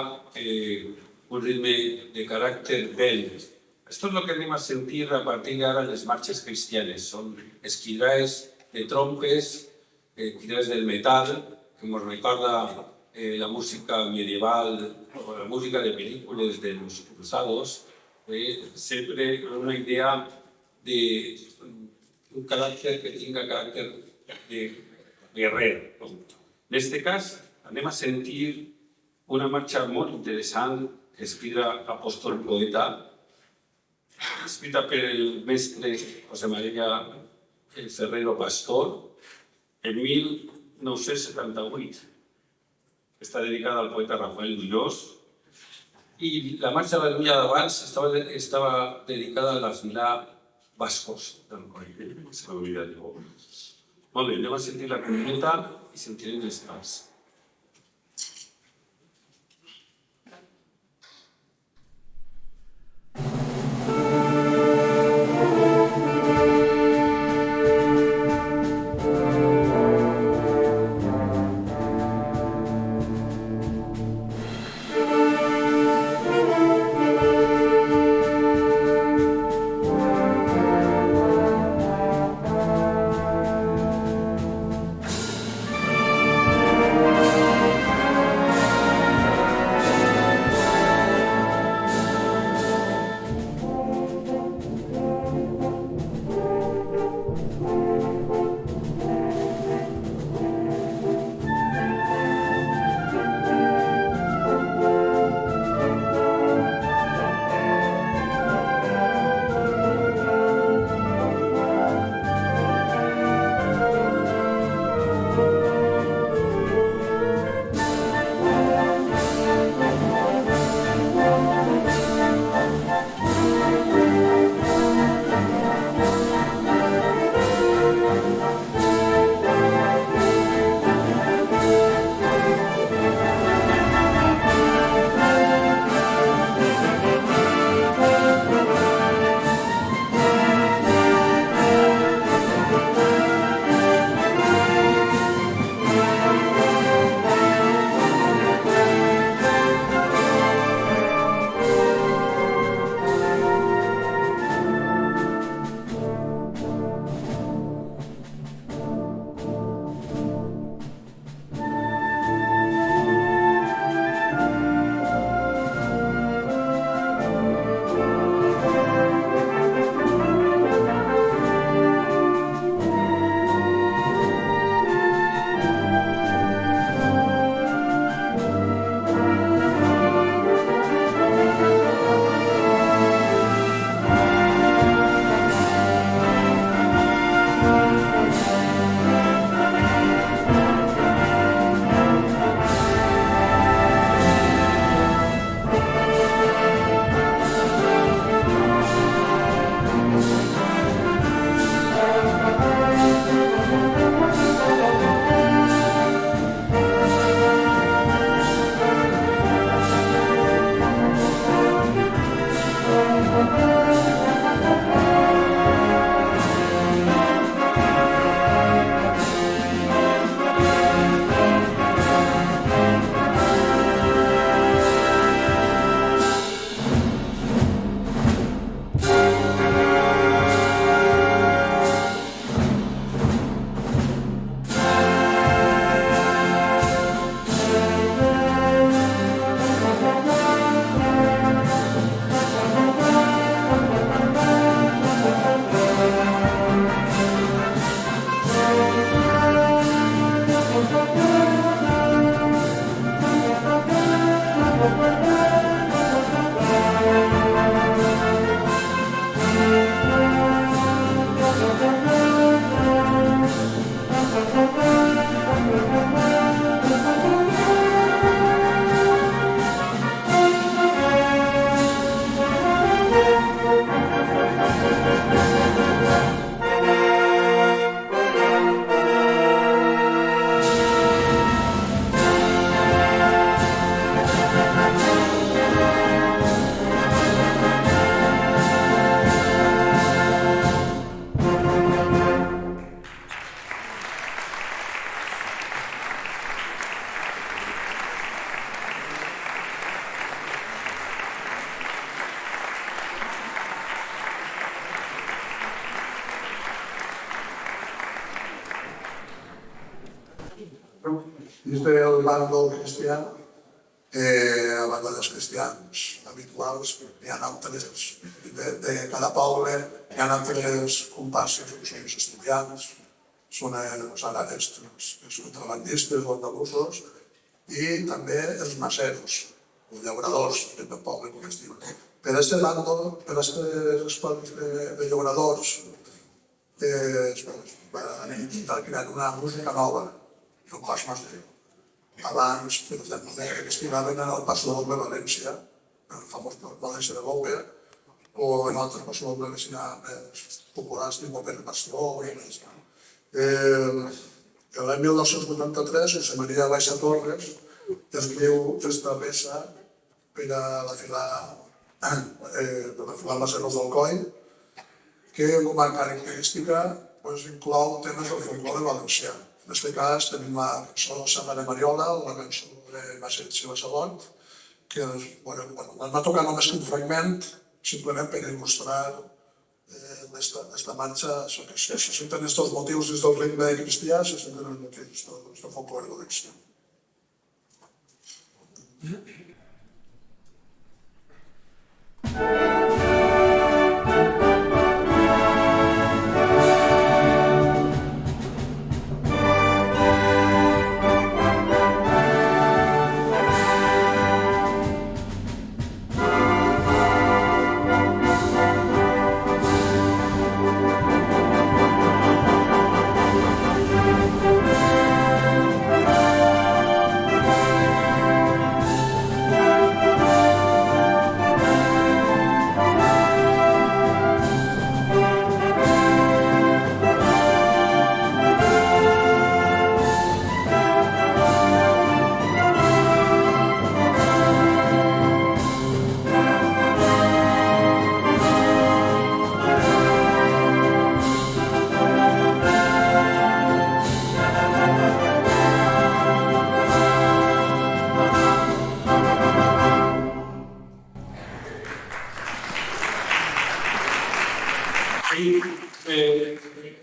un ritme de caràcter bell. Esto es lo que anem a sentir a partir d'ara en les marxes cristianes. Són esquidraes de trompes, esquidraes del metal, que ens recorda la música medieval o la música de pel·lícules de los cruzados, sempre una idea d'un caràcter que tinga caràcter de guerrer. En aquest cas, anem a sentir una marxa molt interessant que escrita Apòstol Poeta, escrita per el mestre José María Ferrero Pastor en 1978. Està dedicada al poeta Rafael Dullós i la marxa de l'Ulla d'abans estava dedicada a la filà Bascos del Coll. Se m'ha oblidat jo. Molt bé, anem a sentir la completa i sentirem les parts. Aleluya. Dins del bàndol cristià, a banda dels cristians habituals, hi ha altres, de cada poble, hi ha altres comparses, com són els estudiants, són els aranes, els contrabandistes o andalusos, i també els maceros, els llauradors, del poble, com es diu. Per aquest bàndol, per aquestes escoles de llauradors, van intentar crear una música nova, el cos master. Abans, per exemple, estimaven en el Passo Doble de València, el famós València de l'Òpera, o en altres Passo Doble més populars, tipus per Barcelona i més. L'any 1983, José María Baixa Torres escriu aquesta peça per a la fila Maceros del Coll, que com a característica inclou temes del folklore valencià. En aquest cas tenim la cançó de Santa Maria Mariola, la cançó de Macet Silva Salot, que m'ha tocat només un fragment, simplement per il·lustrar aquesta marxa, se senten aquests motius des del ritme cristià, se senten els motius del folklore valencià.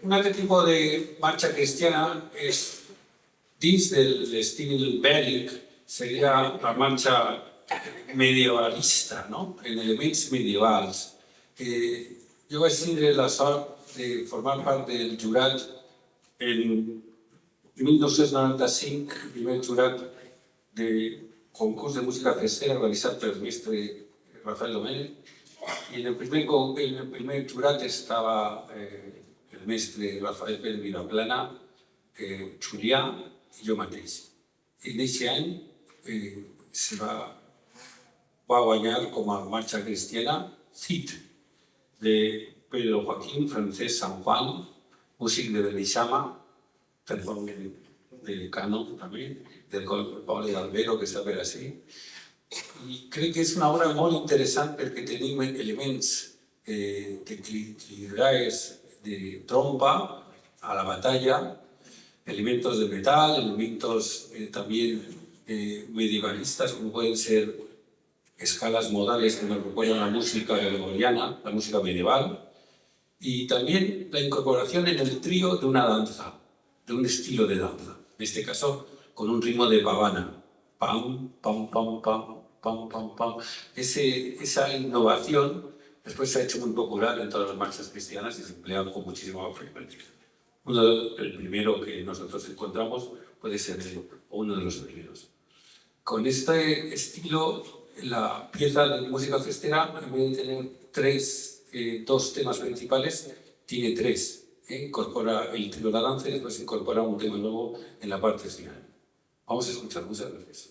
Un altre tipus de marxa cristiana és, dins de l'estil bèl·lic, seria la marxa medievalista, no? En elements medievals. Jo vaig tindre la sort de formar part del jurat en 1995, el primer jurat de concurs de música festera realitzat pel mestre Rafael Domènech, i en el primer jurat estava el mestre Rafael Pérez Vilaplana, Julià i jo mateix. En aquest any se va guanyar com a marxa cristiana Cid, de Pedro Joaquín Francesc San Juan, músic de Beneixama, perdón, de Cano també, del poble d'Albero, que està per ací. I crec que és una obra molt interessant perquè tenim elements de cliraes de trompa a la batalla, elementos de metal, elementos también medievalistas, como pueden ser escalas modales que nos recuerdan la música gregoriana, la música medieval, y también la incorporación en el trío de una danza, de un estilo de danza, en este caso con un ritmo de pavana. Pam, pam, pam, pam, pam, pam, pam. Esa innovación después se ha hecho muy popular en todas las marchas cristianas y se emplea con muchísima frecuencia. El primero que nosotros encontramos puede ser uno de los primeros. Con este estilo, la pieza de música festera, en vez de tener dos temas principales, tiene tres. Incorpora el trío de la danza y después incorpora un tema nuevo en la parte final. Vamos a escuchar, muchas gracias.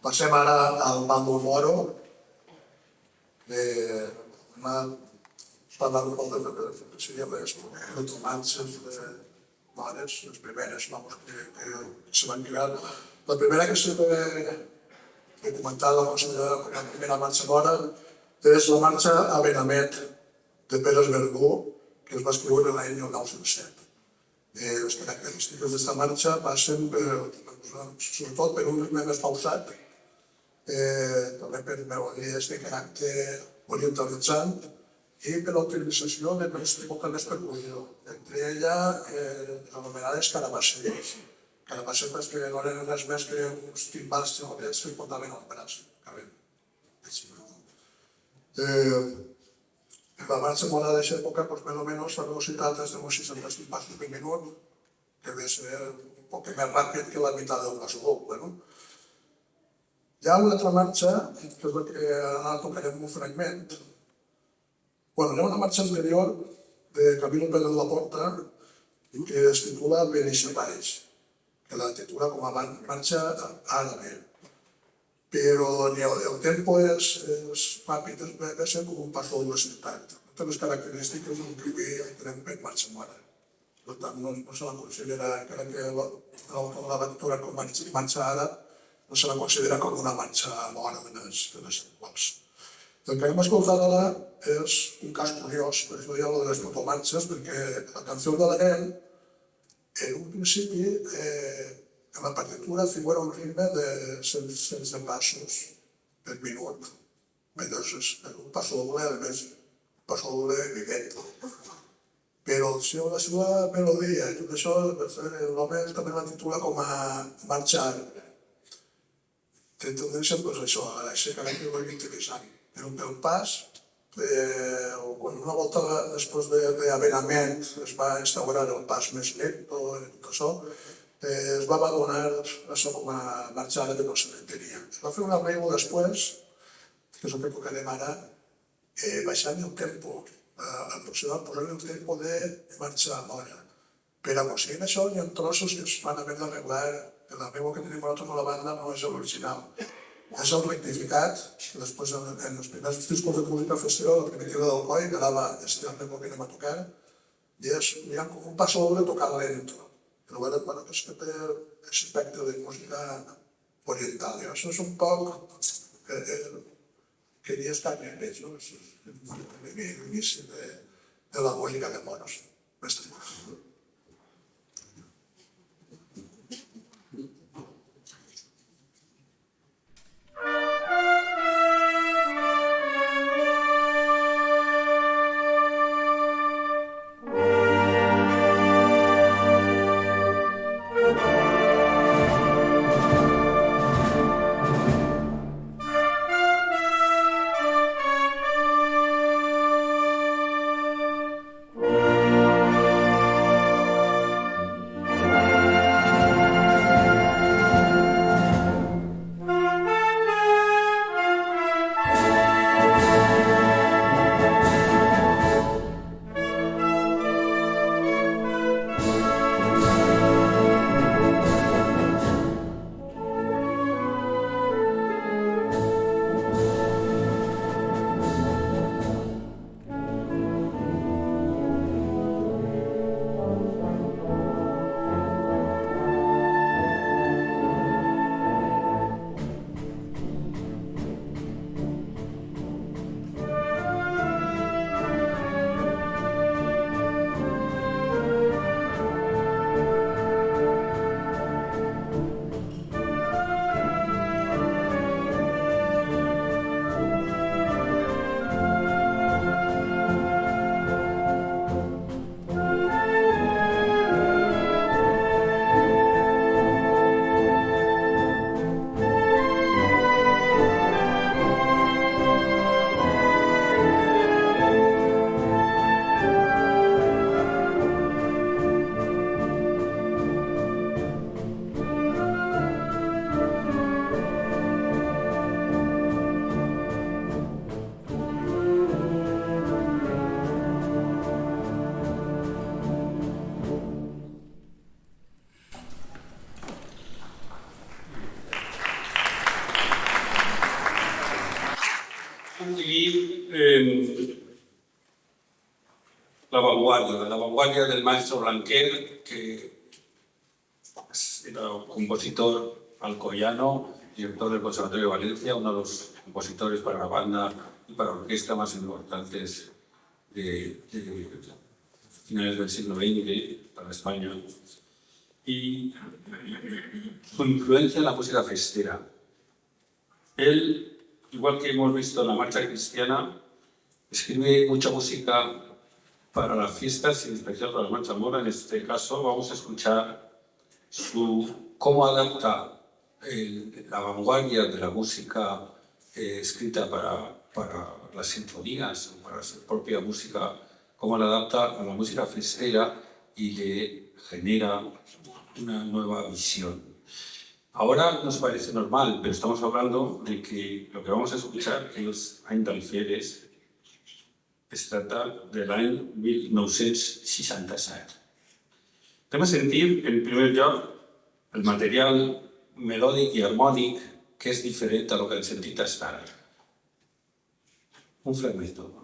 Passem ara al bàndol moro. Parlant de seria les romances de modes, les primeres noms que se van crear. La primera que s'ha documentat la considerada com la primera marxa mora és la marxa a Benamet de Pere Verdú, que es va escriure l'any 1907. Les característiques d'aquesta marxa passen sobretot per un ritme més pausat, també per melodies de caràcter orientalitzant i per la utilització de molta més percussió, entre ella les anomenades carabasseres. Carabasseres que no eren res més que uns timbals xerrotets que portaven al braç. La marxa mora d'aquesta època, més o menys, la velocitat és de uns 65 passos per minut, que ve a ser un poc més ràpid que la meitat del passo doble. Hi ha una altra marxa, que és la que ara tocarem un fragment. Hi ha una marxa anterior de Camilo Pérez de la Porta que es titula Beneixamais, que la titula com a marxa àrabe. Però el tempo és ràpid, ve a ser com un passo de ciutat. Té les característiques d'un primer tren per marxa mora. Per tant, no se la considera, encara que l'autor de l'aventura com a marxa àrab, no se la considera com una marxa mora de les actuals. El que hem escoltat ara és un cas curiós, per això hi ha de les fotomarxes, perquè la canció de l'Aren, en un principi, en la partitura figura un ritme de 16 passos per minut. Llavors, un passo doble, a més, un passo doble evident. Però la seva melodia i tot això, l'home també la titula com a marxa àrabe. Té tendència a això, a ser caràcter molt interessant. Per un pas, una volta després d'Abenament es va instaurar el pas més lento i tot això, es va abandonar això com a marxa àrabe no se l'entenia. Es va fer un arreglo després, que és el que tocarem ara, baixant el tempo, aproximant, posant el tempo de marxa mora. Per aconseguir això hi ha trossos que es van haver d'arreglar, la veu que tenim nosaltres a la banda no és l'original. És el rectificat, després en els primers discos de música festival, la primitiva del Coi, quedava este arreglo que anem a tocar, i hi ha com un passo doble tocar lento. Però és que té aquest aspecte de música oriental. I això és un poc que hi està en ells, no? És l'inici de la música de moros. describir la vanguardia del maestro Blanquer, que era un compositor alcoyano, director del Conservatorio de Valencia, uno de los compositores para la banda y para la orquesta más importantes de finales del siglo XX para España. Y su influencia en la música festera. Él, igual que hemos visto en la marcha cristiana, escribe mucha música para las fiestas, y en especial para la marcha mora. En este caso vamos a escuchar cómo adapta la vanguardia de la música escrita para las sinfonías, o para su propia música, cómo la adapta a la música festera y le genera una nueva visión. Ahora nos parece normal, pero estamos hablando de que lo que vamos a escuchar, que es Any dels Fieres, es trata de l'any 1967. Anem a sentir, en primer lloc, el material melòdic i harmònic que és diferent a lo que hem sentit fins ara. Un fragmento.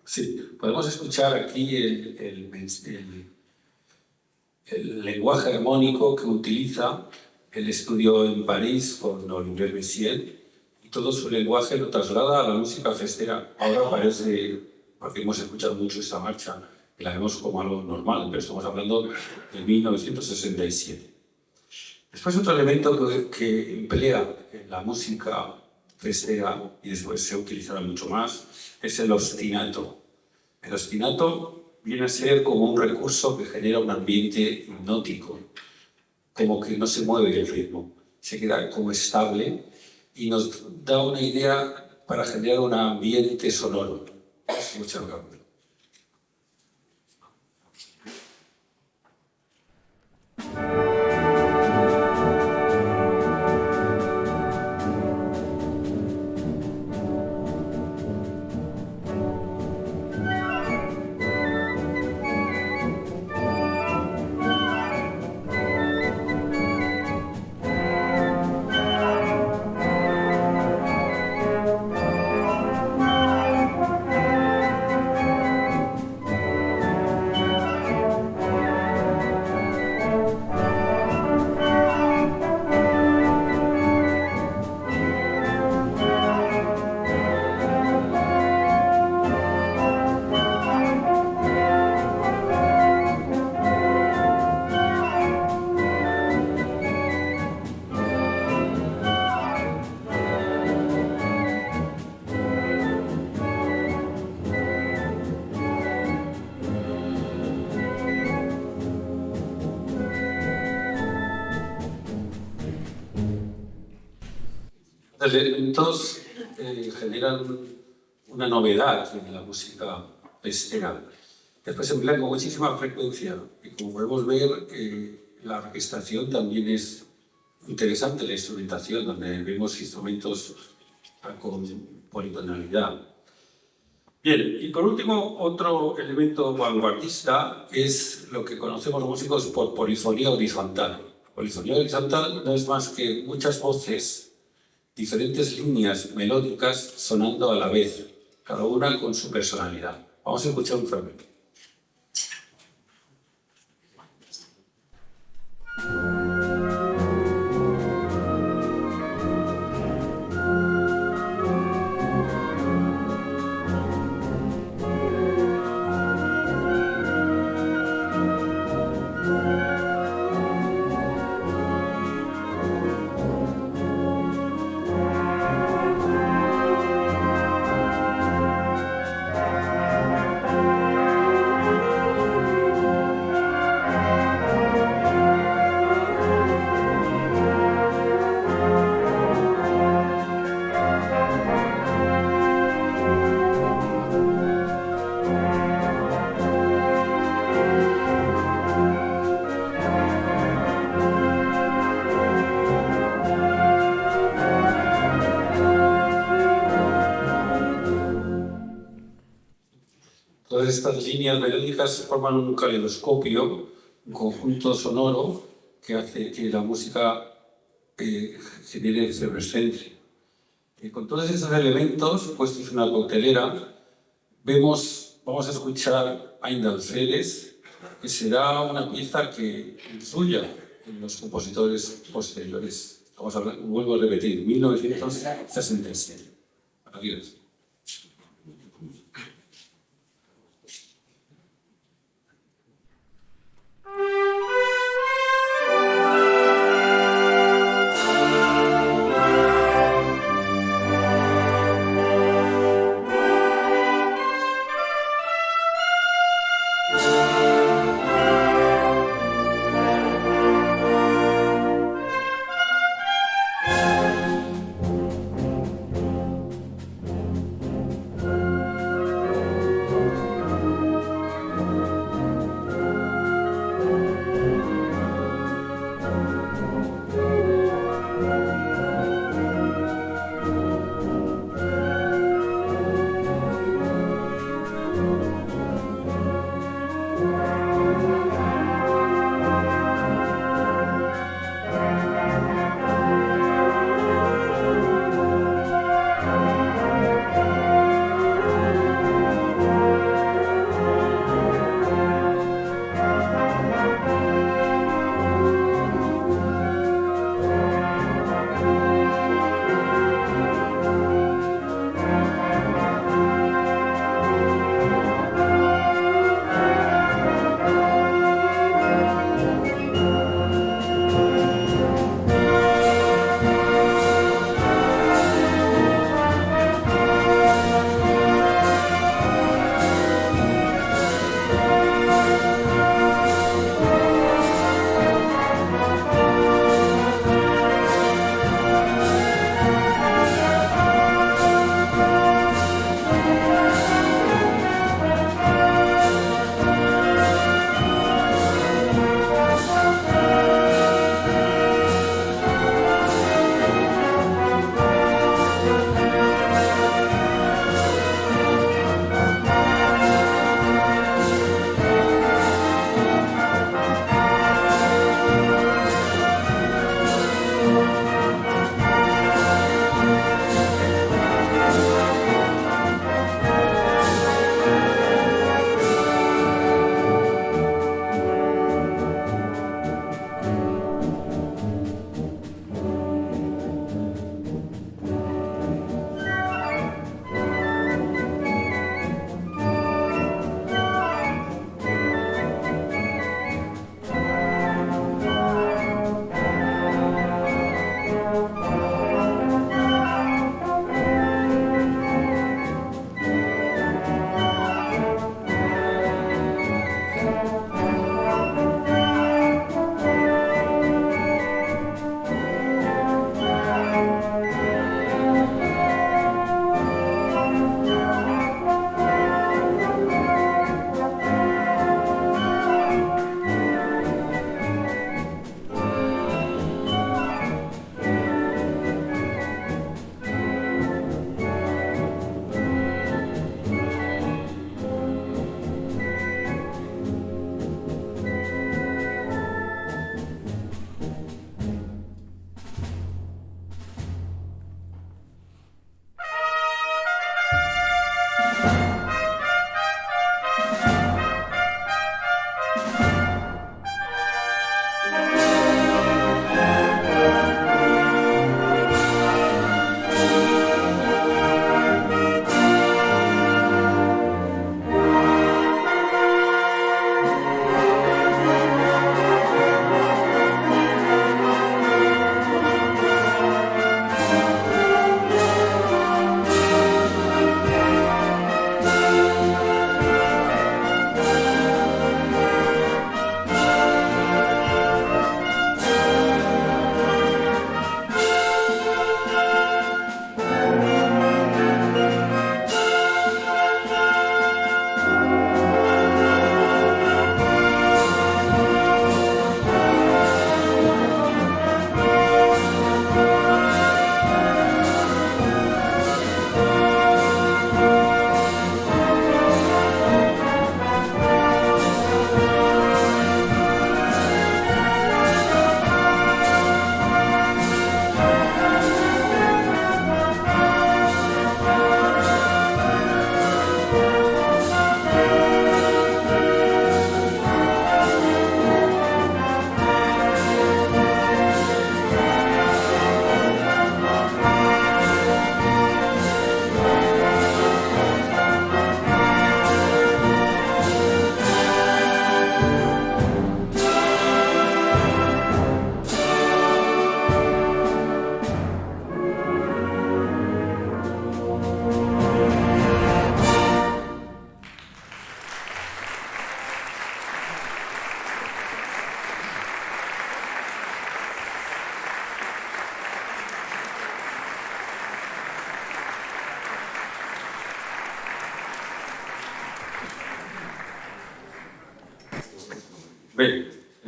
Sí, podemos escuchar aquí el lenguaje armónico que utiliza. Él estudió en París con Olivier Messiaen y todo su lenguaje lo traslada a la música festera. Ahora parece, porque hemos escuchado mucho esta marcha, que la vemos como algo normal, pero estamos hablando de 1967. Después otro elemento que emplea en la música festera, y después se utilizará mucho más, es el ostinato. El ostinato viene a ser como un recurso que genera un ambiente hipnótico, como que no se mueve el ritmo, se queda como estable y nos da una idea para generar un ambiente sonoro. Muchas gracias. Los elementos generan una novedad en la música festera. Después se emplean con muchísima frecuencia y como podemos ver, la orquestación también es interesante, la instrumentación, donde vemos instrumentos con politonalidad. Bien, y por último, otro elemento vanguardista es lo que conocemos los músicos por polifonía horizontal. Polifonía horizontal no es más que muchas voces, diferentes líneas melódicas sonando a la vez, cada una con su personalidad. Vamos a escuchar un fragmento. estas líneas melódicas forman un caleidoscopio, un conjunto sonoro que hace que la música genere efervescencia. Con todos esos elementos puestos en una coctelera, vamos a escuchar Ainda Alferes, que será una pieza que influya en los compositores posteriores. Estamos hablando, vuelvo a repetir, 1967. Adiós.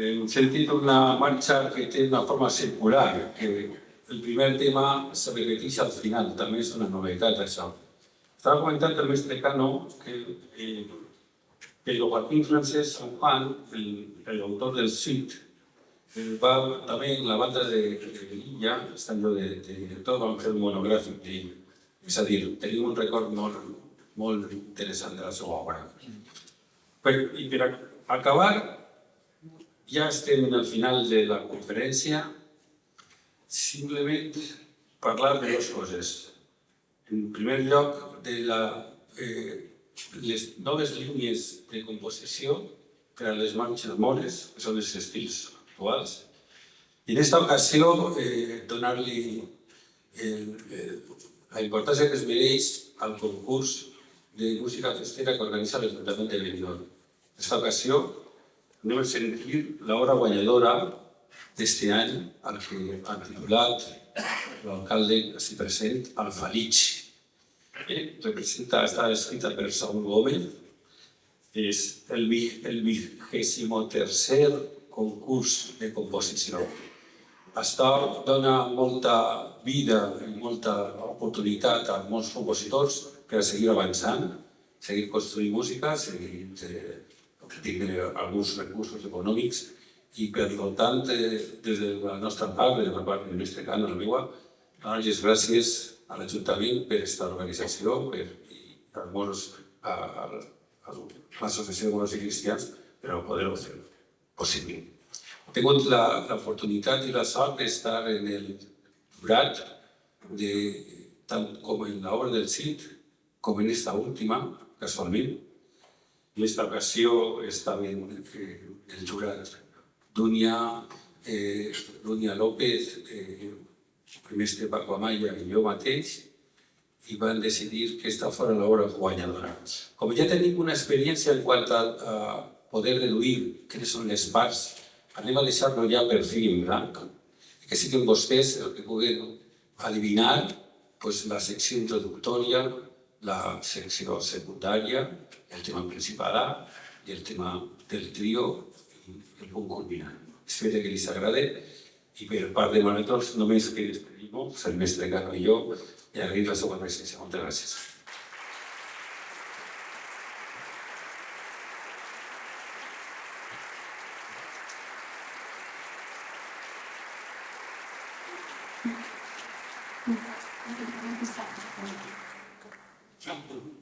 En el sentit d'una marxa que té una forma circular, que el primer tema se repeteix al final, també és una novetat, això. Estava comentant el mestre Cano que Joaquín Francesc San Juan, el autor del Cid, va també en la banda de l'Illa, estant jo de director, vam fer un monogràfic d'ell. És a dir, tenim un record molt interessant de la seva obra. I per acabar, ja estem al final de la conferència, simplement parlar de dues coses. En primer lloc, de les noves línies de composició per a les marxes mores, que són els estils actuals. I en aquesta ocasió, donar-li la importància que es mereix al concurs de música festera que organitza l'Ajuntament de Benidorm. En aquesta ocasió, anem a sentir l'obra guanyadora d'este any, al que ha titulat l'alcalde així present, Alfalich. Està escrita per Saúl Gómez, és el 23è concurs de composició. Això dona molta vida i molta oportunitat a molts compositors per a seguir avançant, seguir construint música, seguir tindre alguns recursos econòmics i, per tant, des de la nostra part, des de la part del mestre Cano, la meva, donar les gràcies a l'Ajuntament per aquesta organització i a l'Associació de Músics i Cristians per poder-ho fer possible. He tingut l'oportunitat i la sort d'estar en el jurat, tant com en l'obra del Cid, com en aquesta última, casualment. En aquesta ocasió estaven el jurat Dunia López, el mestre Paco Amaya i jo mateix, i van decidir que aquesta fos l'obra guanyadora. Com ja tenim una experiència en quant a poder deduir quines són les parts, anem a deixar-lo ja per fi en blanc, que siguin vostès el que puguen adivinar la secció introductòria, la secció secundària, el tema principal A i el tema del trio i el punt culminant. Espero que els agrade i per part de nosaltres només que despedim-nos, el mestre Cano i jo, i agrair la seva presència. Moltes gràcies. Thank you.